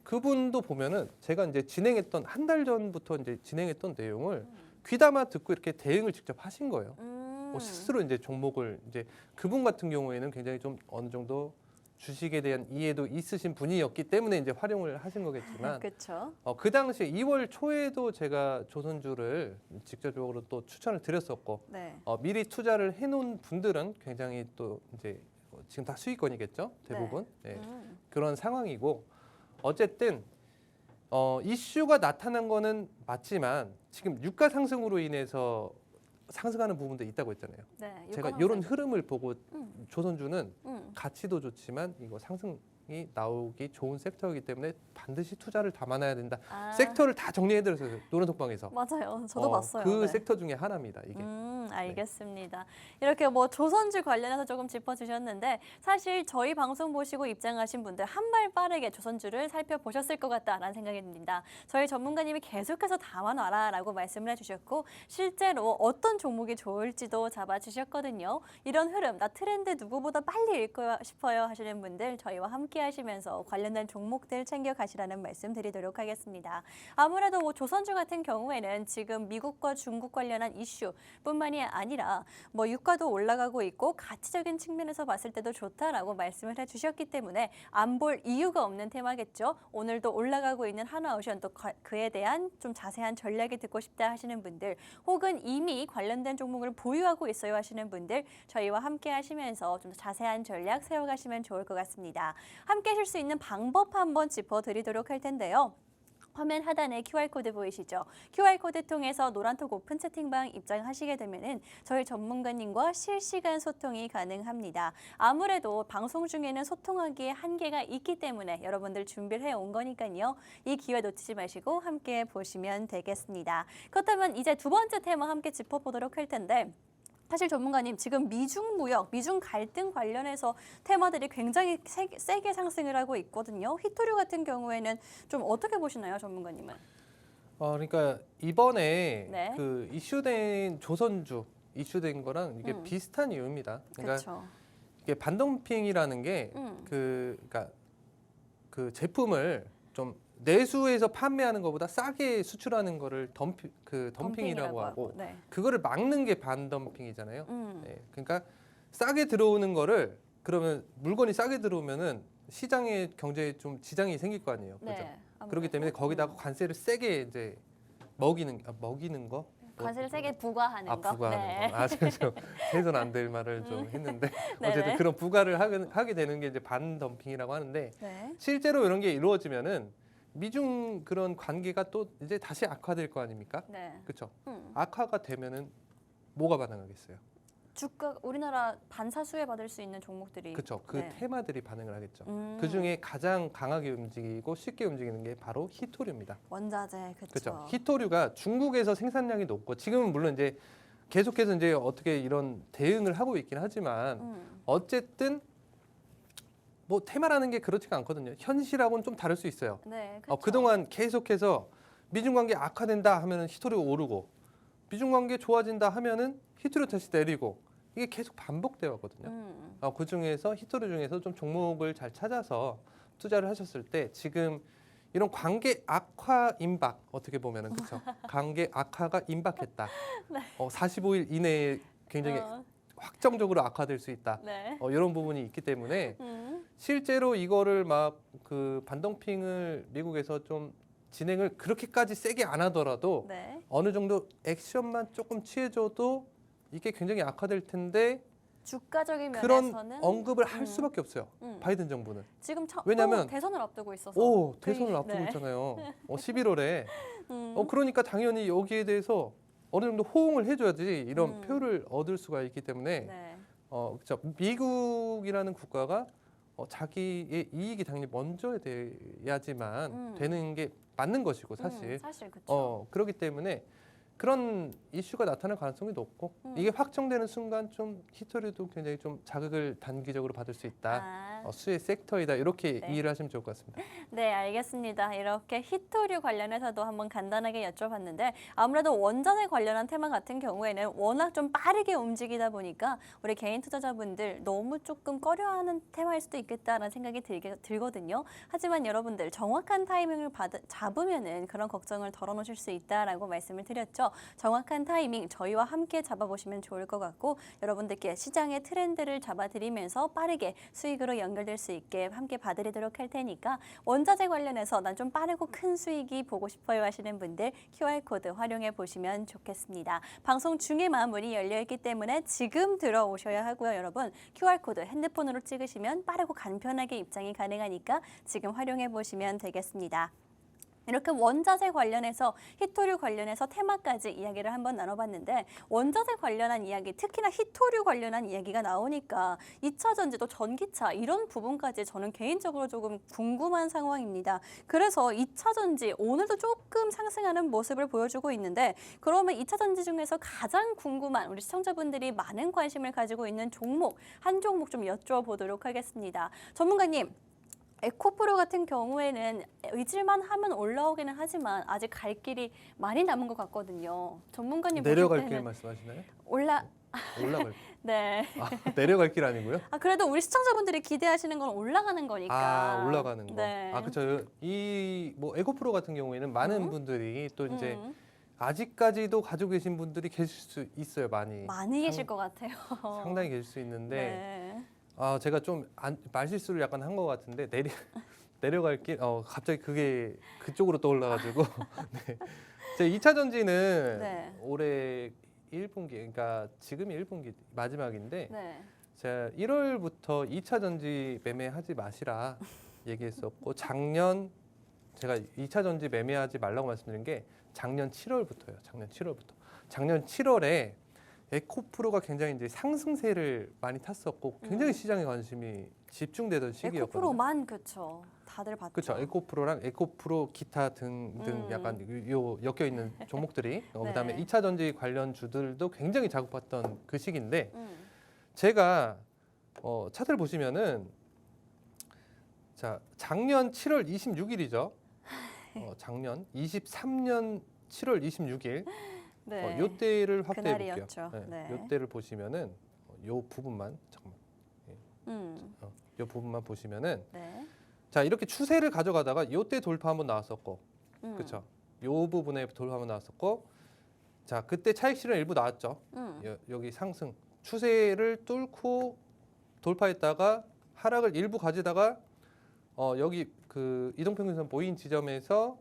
그분도 보면은 제가 이제 진행했던 한 달 전부터 이제 진행했던 내용을 귀담아 듣고 이렇게 대응을 직접 하신 거예요. 스스로 이제 종목을 이제 그분 같은 경우에는 굉장히 좀 어느 정도 주식에 대한 이해도 있으신 분이었기 때문에 이제 활용을 하신 거겠지만 그렇죠. 그 당시에 2월 초에도 제가 조선주를 직접적으로 또 추천을 드렸었고 네. 미리 투자를 해놓은 분들은 굉장히 또 이제 지금 다 수익권이겠죠 대부분 네. 그런 상황이고 어쨌든 이슈가 나타난 거는 맞지만 지금 유가 상승으로 인해서 상승하는 부분도 있다고 했잖아요. 네. 제가 이런 흐름을 보고 조선주는 가치도 좋지만 이거 상승이 나오기 좋은 섹터이기 때문에 반드시 투자를 담아놔야 된다. 섹터를 다 정리해드렸어요. 노란톡방에서. 맞아요. 저도 봤어요. 그 네. 섹터 중에 하나입니다. 이게. 알겠습니다. 이렇게 뭐 조선주 관련해서 조금 짚어주셨는데 사실 저희 방송 보시고 입장하신 분들 한 발 빠르게 조선주를 살펴보셨을 것 같다라는 생각이 듭니다. 저희 전문가님이 계속해서 담아놔라라고 말씀을 해주셨고 실제로 어떤 종목이 좋을지도 잡아주셨거든요. 이런 흐름, 나 트렌드 누구보다 빨리 읽고 싶어요 하시는 분들 저희와 함께 하시면서 관련된 종목들 챙겨가시라는 말씀 드리도록 하겠습니다. 아무래도 뭐 조선주 같은 경우에는 지금 미국과 중국 관련한 이슈뿐만이 것뿐만이 아니라 뭐 유가도 올라가고 있고 가치적인 측면에서 봤을 때도 좋다라고 말씀을 해주셨기 때문에 안 볼 이유가 없는 테마겠죠. 오늘도 올라가고 있는 하나오션 또 그에 대한 좀 자세한 전략이 듣고 싶다 하시는 분들 혹은 이미 관련된 종목을 보유하고 있어요 하시는 분들 저희와 함께 하시면서 좀 자세한 전략 세워가시면 좋을 것 같습니다. 함께 하실 수 있는 방법 한번 짚어드리도록 할 텐데요. 화면 하단에 QR코드 보이시죠? QR코드 통해서 노란톡 오픈 채팅방 입장하시게 되면은 저희 전문가님과 실시간 소통이 가능합니다. 아무래도 방송 중에는 소통하기에 한계가 있기 때문에 여러분들 준비를 해온 거니까요. 이 기회 놓치지 마시고 함께 보시면 되겠습니다. 그렇다면 이제 두 번째 테마 함께 짚어보도록 할 텐데 사실 전문가님 지금 미중 무역, 미중 갈등 관련해서 테마들이 굉장히 세게 상승을 하고 있거든요. 히토류 같은 경우에는 좀 어떻게 보시나요, 전문가님은? 그러니까 이번에 네. 그 이슈된 조선주 이슈된 거랑 이게 비슷한 이유입니다. 그러니까 그렇죠. 이게 반덤핑이라는 게 그러니까 그 제품을 좀 내수에서 판매하는 것보다 싸게 수출하는 거를 덤핑이라고 하고 네. 그거를 막는 게 반덤핑이잖아요. 네, 그러니까 싸게 들어오는 거를 그러면 물건이 싸게 들어오면은 시장의 경제에 좀 지장이 생길 거 아니에요. 그죠? 네, 그렇기 때문에 거기다가 관세를 세게 이제 먹이는 거. 관세를 세게 부과하는 거. 부과하는 네. 거. 저 해서는 안 될 말을 좀 했는데 네네. 어쨌든 그런 부과를 하게 되는 게 이제 반덤핑이라고 하는데 네. 실제로 이런 게 이루어지면은 미중 그런 관계가 또 이제 다시 악화될 거 아닙니까? 네. 그렇죠. 악화가 되면은 뭐가 반응하겠어요? 주가 우리나라 반사수혜 받을 수 있는 종목들이 그렇죠. 그 네. 테마들이 반응을 하겠죠. 그 중에 가장 강하게 움직이고 쉽게 움직이는 게 바로 히토류입니다. 원자재 그렇죠. 그렇죠. 히토류가 중국에서 생산량이 높고 지금은 물론 이제 계속해서 이제 어떻게 이런 대응을 하고 있긴 하지만 어쨌든 뭐 테마라는 게 그렇지가 않거든요. 현실하고는 좀 다를 수 있어요. 네, 그렇죠. 그동안 계속해서 미중 관계 악화된다 하면은 히토류 오르고 미중 관계 좋아진다 하면은 히토류 다시 내리고 이게 계속 반복되어 왔거든요. 그 중에서 히토류 중에서 좀 종목을 잘 찾아서 투자를 하셨을 때 지금 이런 관계 악화 임박 어떻게 보면은 그렇죠. 관계 악화가 임박했다. 네. 45일 이내에 굉장히 확정적으로 악화될 수 있다. 네. 이런 부분이 있기 때문에 실제로 이거를 막 그 반덤핑을 미국에서 좀 진행을 그렇게까지 세게 안 하더라도 네. 어느 정도 액션만 조금 취해줘도 이게 굉장히 악화될 텐데 주가적인 그런 면에서는 언급을 할 수밖에 없어요. 바이든 정부는. 지금 왜냐면 또 대선을 앞두고 있어서. 대선을 앞두고 네. 있잖아요. 11월에. 그러니까 당연히 여기에 대해서 어느 정도 호응을 해줘야지 이런 표를 얻을 수가 있기 때문에 네. 그렇죠. 미국이라는 국가가 자기의 이익이 당연히 먼저 돼야지만 되는 게 맞는 것이고 사실. 사실 그렇죠. 그렇기 때문에 그런 이슈가 나타날 가능성이 높고 이게 확정되는 순간 좀 히토류도 굉장히 좀 자극을 단기적으로 받을 수 있다. 수혜 섹터이다. 이렇게 네. 이해를 하시면 좋을 것 같습니다. 네, 알겠습니다. 이렇게 히토류 관련해서도 한번 간단하게 여쭤봤는데 아무래도 원자재 관련한 테마 같은 경우에는 워낙 좀 빠르게 움직이다 보니까 우리 개인 투자자분들 너무 조금 꺼려하는 테마일 수도 있겠다라는 생각이 들거든요. 하지만 여러분들 정확한 타이밍을 잡으면은 그런 걱정을 덜어놓으실 수 있다라고 말씀을 드렸죠. 정확한 타이밍 저희와 함께 잡아보시면 좋을 것 같고 여러분들께 시장의 트렌드를 잡아드리면서 빠르게 수익으로 연결될 수 있게 함께 봐드리도록 할 테니까 원자재 관련해서 난 좀 빠르고 큰 수익이 보고 싶어요 하시는 분들 QR코드 활용해 보시면 좋겠습니다. 방송 중에만 문이 열려있기 때문에 지금 들어오셔야 하고요. 여러분 QR코드 핸드폰으로 찍으시면 빠르고 간편하게 입장이 가능하니까 지금 활용해 보시면 되겠습니다. 이렇게 원자재 관련해서 히토류 관련해서 테마까지 이야기를 한번 나눠봤는데 원자재 관련한 이야기, 특히나 히토류 관련한 이야기가 나오니까 2차 전지도 전기차 이런 부분까지 저는 개인적으로 조금 궁금한 상황입니다. 그래서 2차 전지 오늘도 조금 상승하는 모습을 보여주고 있는데 그러면 2차 전지 중에서 가장 궁금한 우리 시청자분들이 많은 관심을 가지고 있는 종목, 한 종목 좀 여쭤보도록 하겠습니다. 전문가님. 에코프로 같은 경우에는 의질만 하면 올라오기는 하지만 아직 갈 길이 많이 남은 것 같거든요. 전문가님 내려갈 보실 길 때는 말씀하시나요? 올라갈 네. 네. 내려갈 길 아니고요? 그래도 우리 시청자분들이 기대하시는 건 올라가는 거니까. 올라가는 거. 네. 그렇죠. 이 뭐 에코프로 같은 경우에는 많은 분들이 또 이제 아직까지도 가지고 계신 분들이 계실 수 있어요. 많이 계실 것 같아요. 상당히 계실 수 있는데 네. 제가 좀 말실수를 약간 한 것 같은데 내려갈 길 갑자기 그게 그쪽으로 떠올라가지고 네. 제 2차 전지는 네. 올해 1분기 그러니까 지금이 1분기 마지막인데 네. 제가 1월부터 2차 전지 매매하지 마시라 얘기했었고 작년 제가 2차 전지 매매하지 말라고 말씀드린 게 작년 7월부터예요. 작년 7월에 에코프로가 굉장히 이제 상승세를 많이 탔었고 굉장히 시장에 관심이 집중되던 시기였거든요. 에코프로만 그렇죠. 다들 봤죠. 그렇죠. 에코프로랑 에코프로 기타 등등 약간 요 엮여 있는 종목들이 그다음에 네. 2차 전지 관련 주들도 굉장히 자극받던 그 시기인데 제가 차트를 보시면은 자 작년 7월 26일이죠. 작년 23년 7월 26일 네. 요때를 확대해 볼게요. 그날이었죠. 네. 요때를 보시면은 요 부분만 잠깐만. 요 부분만 보시면은 네. 자 이렇게 추세를 가져가다가 요때 돌파 한번 나왔었고 그렇죠. 요 부분에 돌파 한번 나왔었고 자 그때 차익 실현 일부 나왔죠. 여기 상승 추세를 뚫고 돌파했다가 하락을 일부 가지다가 여기 그 이동평균선 모인 지점에서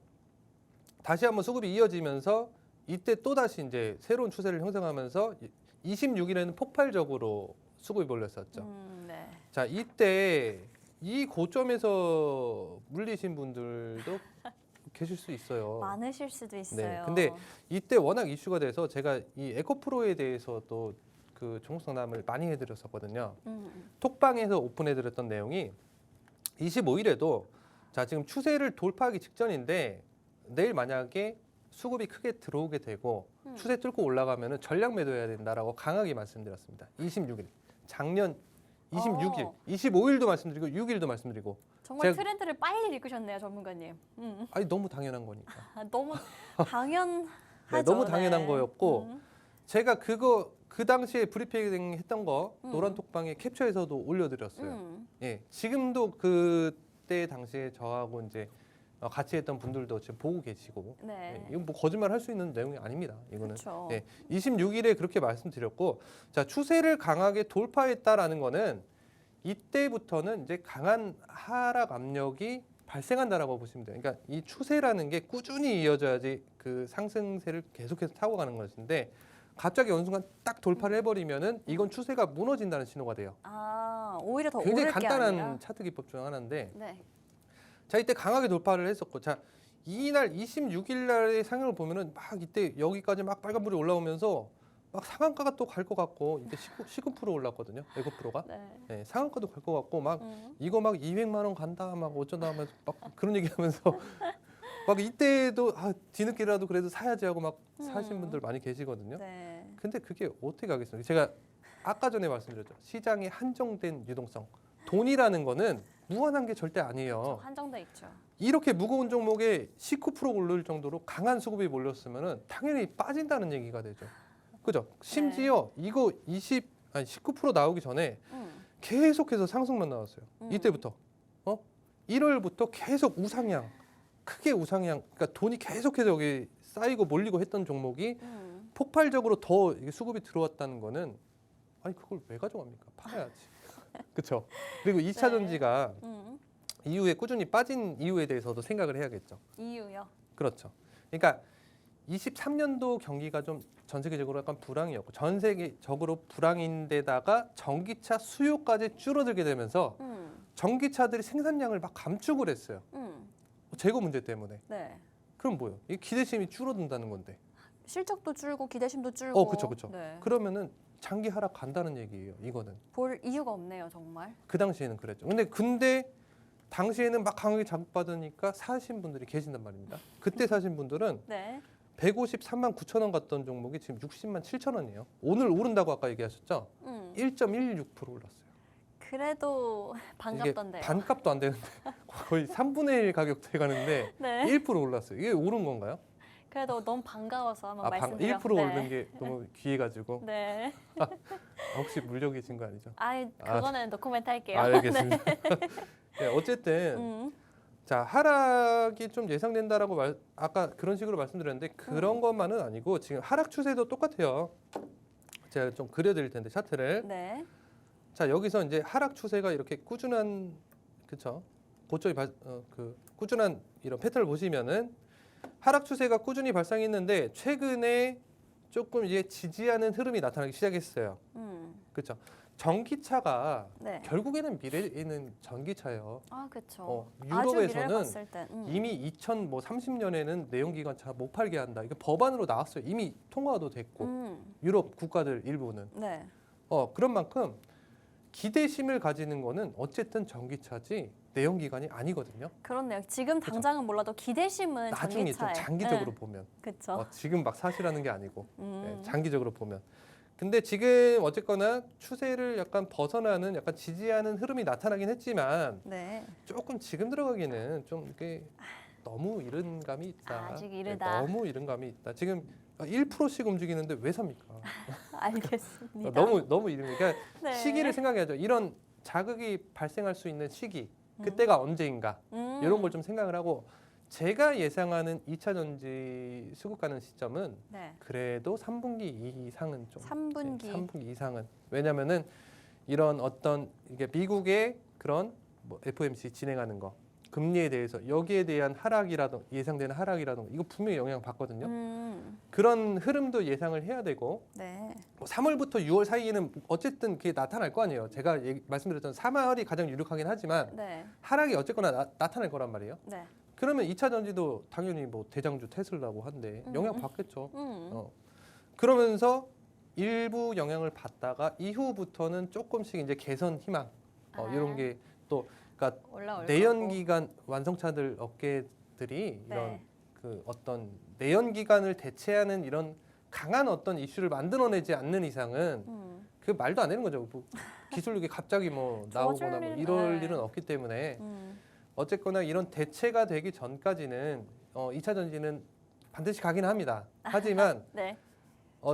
다시 한번 수급이 이어지면서 이때 또 다시 이제 새로운 추세를 형성하면서 26일에는 폭발적으로 수급이 몰렸었죠. 네. 자 이때 이 고점에서 물리신 분들도 계실 수 있어요. 많으실 수도 있어요. 네. 근데 이때 워낙 이슈가 돼서 제가 이 에코프로에 대해서도 그 종목 상담을 많이 해드렸었거든요. 톡방에서 오픈해드렸던 내용이 25일에도 자 지금 추세를 돌파하기 직전인데 내일 만약에 수급이 크게 들어오게 되고 추세 뚫고 올라가면은 전략 매도해야 된다라고 강하게 말씀드렸습니다. 26일 작년 26일, 25일도 말씀드리고 6일도 말씀드리고 정말 트렌드를 빨리 읽으셨네요, 전문가님. 아니 너무 당연한 거니까. 너무 당연하죠. 네, 너무 당연한 네. 거였고 제가 그 당시에 브리핑 했던 거 노란 톡방에 캡처해서도 올려드렸어요. 예, 지금도 그때 당시에 저하고 이제 같이 했던 분들도 지금 보고 계시고 네. 예, 이건 뭐 거짓말 할 수 있는 내용이 아닙니다. 이거는 그쵸. 예, 26일에 그렇게 말씀드렸고 자 추세를 강하게 돌파했다라는 거는 이때부터는 이제 강한 하락 압력이 발생한다라고 보시면 돼요. 그러니까 이 추세라는 게 꾸준히 이어져야지 그 상승세를 계속해서 타고 가는 것인데 갑자기 어느 순간 딱 돌파를 해버리면은 이건 추세가 무너진다는 신호가 돼요. 오히려 더 굉장히 오를 게 간단한 아니라. 차트 기법 중 하나인데 네. 자 이때 강하게 돌파를 했었고 자 이날 26일 날의 상향을 보면은 막 이때 여기까지 막 빨간불이 올라오면서 막 상한가가 또 갈 것 같고 이때 19% 올랐거든요. 에코프로가 네, 상한가도 갈 것 같고 막 이거 막 200만 원 간다 막 어쩌다 하면서 막 그런 얘기하면서 막 이때도 뒤늦게라도 그래도 사야지 하고 막 사신 분들 많이 계시거든요. 네. 근데 그게 어떻게 가겠습니까? 제가 아까 전에 말씀드렸죠. 시장의 한정된 유동성. 돈이라는 거는 무한한 게 절대 아니에요. 한정돼 있죠. 이렇게 무거운 종목에 19% 오를 정도로 강한 수급이 몰렸으면은 당연히 빠진다는 얘기가 되죠. 그죠? 심지어 이거 19% 나오기 전에 계속해서 상승만 나왔어요. 이때부터 1월부터 계속 우상향, 크게 우상향. 그러니까 돈이 계속해서 여기 쌓이고 몰리고 했던 종목이 폭발적으로 더 이게 수급이 들어왔다는 거는 아니 그걸 왜 가져갑니까? 팔아야지. 그렇죠. 그리고 2차 전지가 이후에 꾸준히 빠진 이유에 대해서도 생각을 해야겠죠. 이유요? 그렇죠. 그러니까 23년도 경기가 좀 전 세계적으로 약간 불황이었고 전 세계적으로 불황인데다가 전기차 수요까지 줄어들게 되면서 전기차들이 생산량을 막 감축을 했어요. 재고 문제 때문에. 네. 그럼 뭐예요? 이 기대심이 줄어든다는 건데. 실적도 줄고 기대심도 줄고. 그렇죠. 네. 그러면은 장기 하락 간다는 얘기예요. 이거는. 볼 이유가 없네요, 정말. 그 당시에는 그랬죠. 근데 당시에는 막 강하게 자극받으니까 사신 분들이 계신단 말입니다. 그때 사신 분들은 네. 153만 9천 원 갔던 종목이 지금 60만 7천 원이에요. 오늘 오른다고 아까 얘기하셨죠? 1.16% 올랐어요. 그래도 반갑던데요. 이게 반값도 안 되는데 거의 3분의 1 가격 돼가는데 네. 1% 올랐어요. 이게 오른 건가요? 그래도 너무 반가워서 한번 말씀드려. 1% 오르는 게 너무 귀해가지고. 네. 혹시 물려 계신 거 아니죠? 그거는 노코멘트 할게요. 알겠습니다. 네, 어쨌든 자, 하락이 좀 예상된다라고 아까 그런 식으로 말씀드렸는데 그런 것만은 아니고 지금 하락 추세도 똑같아요. 제가 좀 그려드릴 텐데 차트를. 네. 자, 여기서 이제 하락 추세가 이렇게 꾸준한 그쵸? 고점이 꾸준한 이런 패턴을 보시면은 하락 추세가 꾸준히 발생했는데 최근에 조금 이제 지지하는 흐름이 나타나기 시작했어요. 그렇죠. 전기차가 네. 결국에는 미래에는 전기차예요. 아, 그렇죠. 유럽에서는 이미 2030년에는 내연기관차 못 팔게 한다. 이거 법안으로 나왔어요. 이미 통과도 됐고 유럽 국가들 일부는. 네. 그런 만큼 기대심을 가지는 거는 어쨌든 전기차지 내연기관이 아니거든요. 그렇네요. 지금 당장은 몰라도 기대심은 나중에 전기차에. 좀 장기적으로 네. 보면. 그렇죠. 지금 막 사실하는 게 아니고 장기적으로 보면. 근데 지금 어쨌거나 추세를 약간 벗어나는 약간 지지하는 흐름이 나타나긴 했지만 네. 조금 지금 들어가기는 좀 이게 너무 이른 감이 있다. 아직 이르다. 너무 이른 감이 있다. 지금 1%씩 움직이는데 왜 삽니까? 알겠습니다. 너무 이른. 그러니까 네. 시기를 생각해야죠. 이런 자극이 발생할 수 있는 시기, 그때가 언제인가 이런 걸 좀 생각을 하고 제가 예상하는 2차 전지 수급 가는 시점은 네. 그래도 3분기 이상은 좀 3분기. 3분기 이상은 왜냐면은 이런 어떤 이게 미국의 그런 뭐 FOMC 진행하는 거 금리에 대해서 여기에 대한 하락이라든가 예상되는 하락이라든가 이거 분명히 영향 받거든요. 그런 흐름도 예상을 해야 되고 네. 3월부터 6월 사이에는 어쨌든 그게 나타날 거 아니에요. 제가 말씀드렸던 3월이 가장 유력하긴 하지만 네. 하락이 어쨌거나 나타날 거란 말이에요. 네. 그러면 2차 전지도 당연히 뭐 대장주 테슬라고 한데 영향 받겠죠. 음. 그러면서 일부 영향을 받다가 이후부터는 조금씩 이제 개선 희망 이런 게 또 그러니까 올라올 내연기관 완성차들 업계들이 이런 네. 그 어떤 내연기관을 대체하는 이런 강한 어떤 이슈를 만들어내지 않는 이상은 그 말도 안 되는 거죠. 뭐 기술력이 갑자기 뭐 나오거나 뭐 이럴 일은 없기 때문에 어쨌거나 이런 대체가 되기 전까지는 2차 전지는 반드시 가긴 합니다. 하지만 네.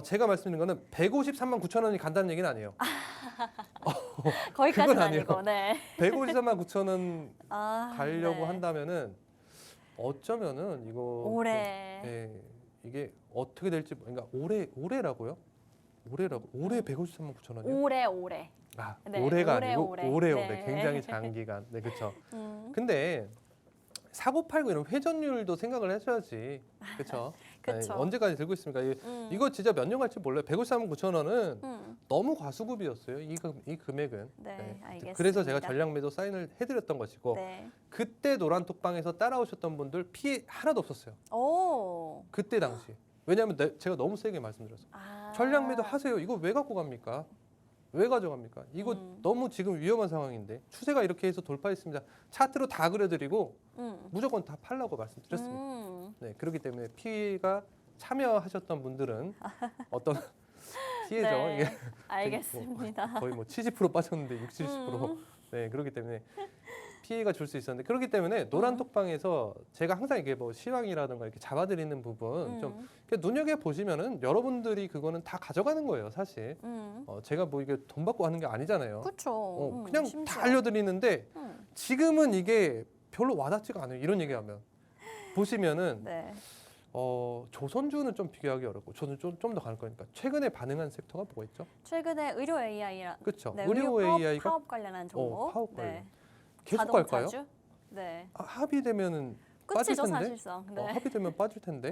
제가 말씀드린 거는 153만 9천 원이 간다는 얘기는 아니에요. 거기까지는 그건 아니에요. 아니고. 네. 153만 9천 원 가려고 네. 한다면은 어쩌면은 이거 올해. 이게 어떻게 될지 그러니까 올해라고요? 올해 153만 9천 원이요? 올해. 네, 올해가 올해, 아니고 올해. 올해 네. 굉장히 장기간. 네, 그렇죠. 근데 사고 팔고 이런 회전율도 생각을 하셔야지. 그렇죠? 그쵸. 언제까지 들고 있습니까? 이거 진짜 몇 년 갈지 몰라요. 153만 9천 원은 너무 과수급이었어요. 이 금액은. 네, 알겠습니다. 그래서 제가 전량 매도 사인을 해드렸던 것이고 네. 그때 노란톡방에서 따라오셨던 분들 피해 하나도 없었어요. 오. 그때 당시. 왜냐하면 제가 너무 세게 말씀드렸어요. 전량 매도 하세요. 이거 왜 갖고 갑니까? 왜 가져갑니까? 이거 너무 지금 위험한 상황인데 추세가 이렇게 해서 돌파했습니다. 차트로 다 그려드리고 무조건 다 팔라고 말씀드렸습니다. 네, 그렇기 때문에 피해가 참여하셨던 분들은 어떤 피해죠. 네, 이게 알겠습니다. 거의 뭐 70% 빠졌는데 60, 70%. 네, 그렇기 때문에 피해가 줄 수 있었는데 그렇기 때문에 노란 톡방에서 제가 항상 이게 뭐 시황이라든가 이렇게 잡아드리는 부분 좀 눈여겨 보시면은 여러분들이 그거는 다 가져가는 거예요, 사실. 제가 뭐 이게 돈 받고 하는 게 아니잖아요. 그렇죠. 그냥 다 알려드리는데 지금은 이게 별로 와닿지가 않아요. 이런 얘기하면 보시면은 네. 조선주는 좀 비교하기 어렵고 저는 좀 더 갈 거니까 최근에 반응한 섹터가 뭐가 있죠? 최근에 의료 AI라. 그렇죠. 네, 의료 AI가 파업 관련한 종목. 파업 관련. 네. 계속 갈까요? 자동차주? 네. 합의되면은 빠질 끝이죠, 텐데. 사실상. 네. 합의되면 빠질 텐데.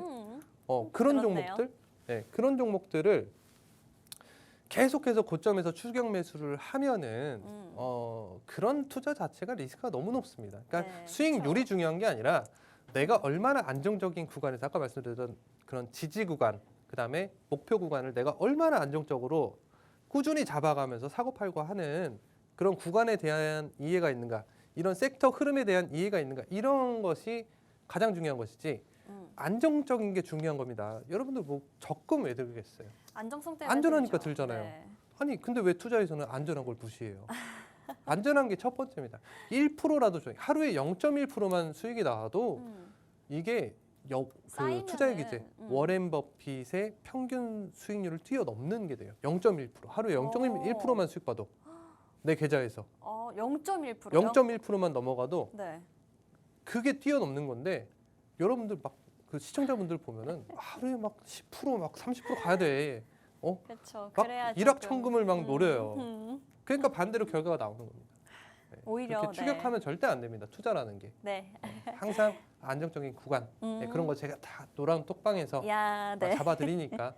그런 그렇네요. 종목들, 그런 종목들을 계속해서 고점에서 추격 매수를 하면은 그런 투자 자체가 리스크가 너무 높습니다. 그러니까 네, 수익률이 그렇죠. 중요한 게 아니라 내가 얼마나 안정적인 구간에서 아까 말씀드렸던 그런 지지 구간, 그다음에 목표 구간을 내가 얼마나 안정적으로 꾸준히 잡아가면서 사고 팔고 하는 그런 구간에 대한 이해가 있는가, 이런 섹터 흐름에 대한 이해가 있는가, 이런 것이 가장 중요한 것이지 안정적인 게 중요한 겁니다. 여러분들 뭐 적금 왜 들겠어요? 안정성 때문에 안전하니까 들죠. 들잖아요. 네. 아니 근데 왜 투자에서는 안전한 걸 무시해요? 안전한 게 첫 번째입니다. 1%라도 하루에 0.1%만 수익이 나와도 이게 그 투자의 기재 워렌 버핏의 평균 수익률을 뛰어넘는 게 돼요. 0.1% 하루에 0.1%만 수익 봐도 내 계좌에서 0.1%요? 0.1%만 넘어가도 네. 그게 뛰어넘는 건데 여러분들 막 그 시청자분들 보면은 하루에 막 10% 막 30% 가야 돼. 그렇죠. 막 그래야 일확천금을 막 노려요. 음. 그러니까 반대로 결과가 나오는 겁니다. 네. 오히려, 그렇게 추격하면 절대 안 됩니다. 투자라는 게. 네. 항상 안정적인 구간. 네, 그런 거 제가 다 노란 톡방에서 야, 네. 잡아드리니까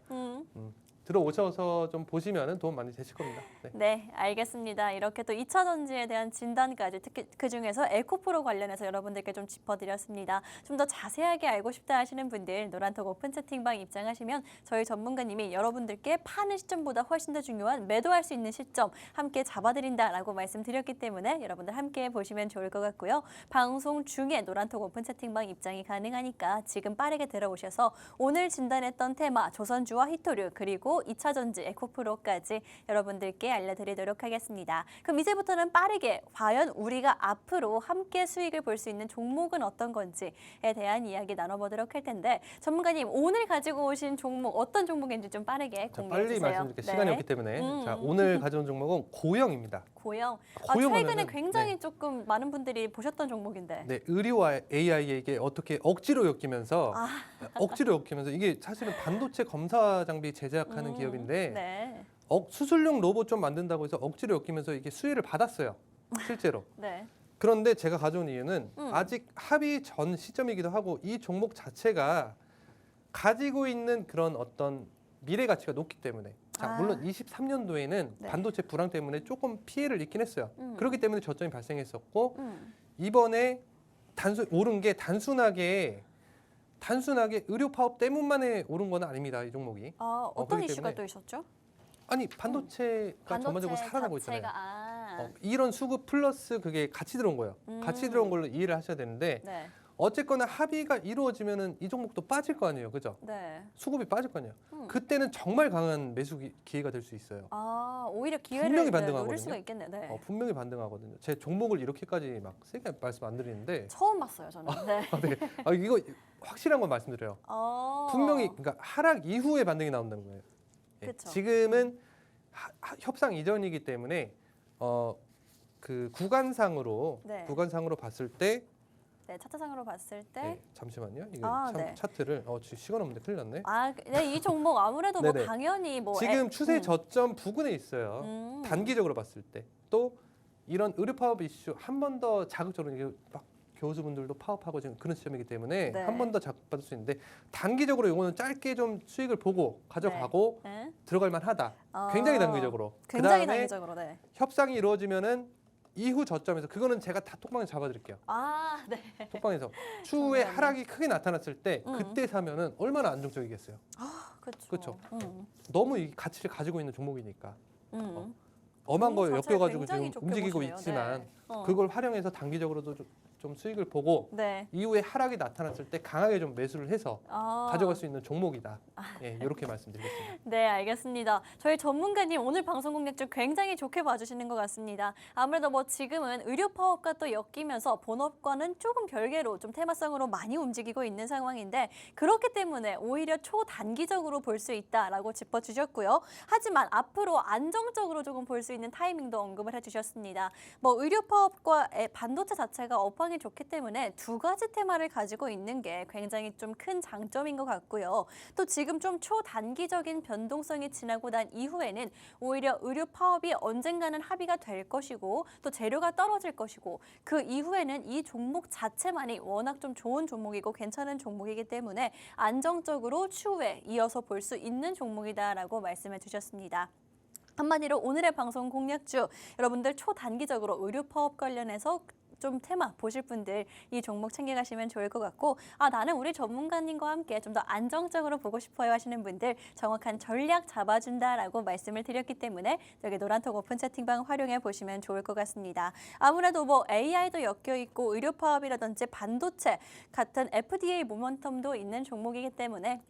들어오셔서 좀 보시면은 도움 많이 되실 겁니다. 네. 네, 알겠습니다. 이렇게 또 2차 전지에 대한 진단까지 특히 그중에서 에코프로 관련해서 여러분들께 좀 짚어드렸습니다. 좀 더 자세하게 알고 싶다 하시는 분들 노란톡 오픈 채팅방 입장하시면 저희 전문가님이 여러분들께 파는 시점보다 훨씬 더 중요한 매도할 수 있는 시점 함께 잡아드린다라고 말씀드렸기 때문에 여러분들 함께 보시면 좋을 것 같고요. 방송 중에 노란톡 오픈 채팅방 입장이 가능하니까 지금 빠르게 들어오셔서 오늘 진단했던 테마 조선주와 히토류 그리고 2차 전지 에코프로까지 여러분들께 알려드리도록 하겠습니다. 그럼 이제부터는 빠르게 과연 우리가 앞으로 함께 수익을 볼 수 있는 종목은 어떤 건지에 대한 이야기 나눠보도록 할 텐데 전문가님 오늘 가지고 오신 종목 어떤 종목인지 좀 빠르게 공개해 빨리 주세요. 말씀드릴게요. 시간이 네. 없기 때문에 자, 오늘 가져온 종목은 고영입니다. 고영. 고영은 최근에 굉장히 네. 조금 많은 분들이 보셨던 종목인데. 네, 의료와 AI에게 어떻게 억지로 엮이면서 이게 사실은 반도체 검사 장비 제작하는 기업인데 네. 수술용 로봇 좀 만든다고 해서 억지로 엮이면서 이게 수혜를 받았어요. 실제로. 네. 그런데 제가 가져온 이유는 아직 합의 전 시점이기도 하고 이 종목 자체가 가지고 있는 그런 어떤 미래 가치가 높기 때문에 자, 물론 23년도에는 네. 반도체 불황 때문에 조금 피해를 입긴 했어요. 그렇기 때문에 저점이 발생했었고 이번에 오른 게 단순하게 의료 파업 때문만에 오른 건 아닙니다. 이 종목이. 어떤 그렇기 이슈가 때문에 또 있었죠? 아니 반도체가 전반적으로 살아나고 있잖아요. 자체가, 이런 수급 플러스 그게 같이 들어온 거예요. 같이 들어온 걸로 이해를 하셔야 되는데 네. 어쨌거나 합의가 이루어지면은 이 종목도 빠질 거 아니에요, 그죠? 네. 수급이 빠질 거 아니에요. 그때는 정말 강한 매수 기회가 될 수 있어요. 오히려 기회를 분명히 노릴 반등하거든요. 수가 있겠네. 네. 분명히 반등하거든요. 제 종목을 이렇게까지 막 세게 말씀 안 드리는데 처음 봤어요, 저는. 네. 네. 이거 확실한 건 말씀드려요. 분명히 그러니까 하락 이후에 반등이 나온다는 거예요. 예, 그쵸. 지금은 협상 이전이기 때문에 그 구간상으로 네. 봤을 때 네, 차트상으로 봤을 때 네, 잠시만요. 이게 네. 차트를 지금 시간 없는데 큰일 났네. 네, 이 종목 아무래도 뭐 네네. 당연히 뭐 지금 추세 저점 부근에 있어요. 단기적으로 봤을 때. 또 이런 의료 파업 이슈 한 번 더 자극적으로 이게 막 교수분들도 파업하고 지금 그런 시점이기 때문에 네. 한 번 더 자극받을 수 있는데 단기적으로 이거는 짧게 좀 수익을 보고 가져가고 네. 들어갈 만하다. 굉장히 단기적으로. 굉장히 그다음에 단기적으로. 네. 협상이 이루어지면은 이후 저점에서 그거는 제가 다 톡방에 잡아드릴게요. 네. 톡방에서 추후에 하락이 크게 나타났을 때 그때 사면은 얼마나 안정적이겠어요. 그렇죠. 너무 이 가치를 가지고 있는 종목이니까 엄한 거 자체가 엮여가지고 굉장히 지금 좋게 움직이고 보시네요. 있지만 네. 그걸 활용해서 단기적으로도 좀 수익을 보고 네. 이후에 하락이 나타났을 때 강하게 좀 매수를 해서 가져갈 수 있는 종목이다. 예, 이렇게 말씀드리겠습니다. 네, 알겠습니다. 저희 전문가님 오늘 방송 공략 좀 굉장히 좋게 봐주시는 것 같습니다. 아무래도 뭐 지금은 의료 파업과 또 엮이면서 본업과는 조금 별개로 좀 테마성으로 많이 움직이고 있는 상황인데 그렇기 때문에 오히려 초단기적으로 볼 수 있다라고 짚어주셨고요. 하지만 앞으로 안정적으로 조금 볼 수 있는 타이밍도 언급을 해주셨습니다. 뭐 의료 파업과 반도체 자체가 업황이 좋기 때문에 두 가지 테마를 가지고 있는 게 굉장히 좀 큰 장점인 것 같고요. 또 지금 좀 초단기적인 변동성이 지나고 난 이후에는 오히려 의료 파업이 언젠가는 합의가 될 것이고 또 재료가 떨어질 것이고 그 이후에는 이 종목 자체만이 워낙 좀 좋은 종목이고 괜찮은 종목이기 때문에 안정적으로 추후에 이어서 볼 수 있는 종목이다라고 말씀해 주셨습니다. 한마디로 오늘의 방송 공략주 여러분들 초단기적으로 의료 파업 관련해서 좀 테마 보실 분들 이 종목 챙겨가시면 좋을 것 같고 나는 우리 전문가님과 함께 좀 더 안정적으로 보고 싶어요 하시는 분들 정확한 전략 잡아준다라고 말씀을 드렸기 때문에 여기 노란톡 오픈 채팅방 활용해 보시면 좋을 것 같습니다. 아무래도 뭐 AI도 엮여 있고 의료 파업이라든지 반도체 같은 FDA 모멘텀도 있는 종목이기 때문에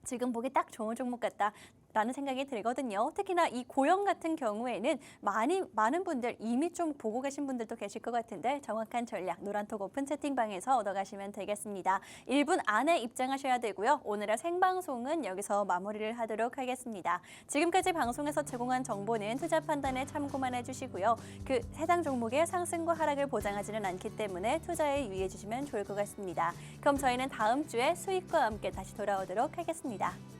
지금 보기 딱 좋은 종목 같다. 라는 생각이 들거든요. 특히나 이 고영 같은 경우에는 많은 분들 이미 좀 보고 계신 분들도 계실 것 같은데 정확한 전략 노란톡 오픈 채팅방에서 얻어가시면 되겠습니다. 1분 안에 입장하셔야 되고요. 오늘의 생방송은 여기서 마무리를 하도록 하겠습니다. 지금까지 방송에서 제공한 정보는 투자 판단에 참고만 해주시고요. 그 해당 종목의 상승과 하락을 보장하지는 않기 때문에 투자에 유의해 주시면 좋을 것 같습니다. 그럼 저희는 다음 주에 수익과 함께 다시 돌아오도록 하겠습니다.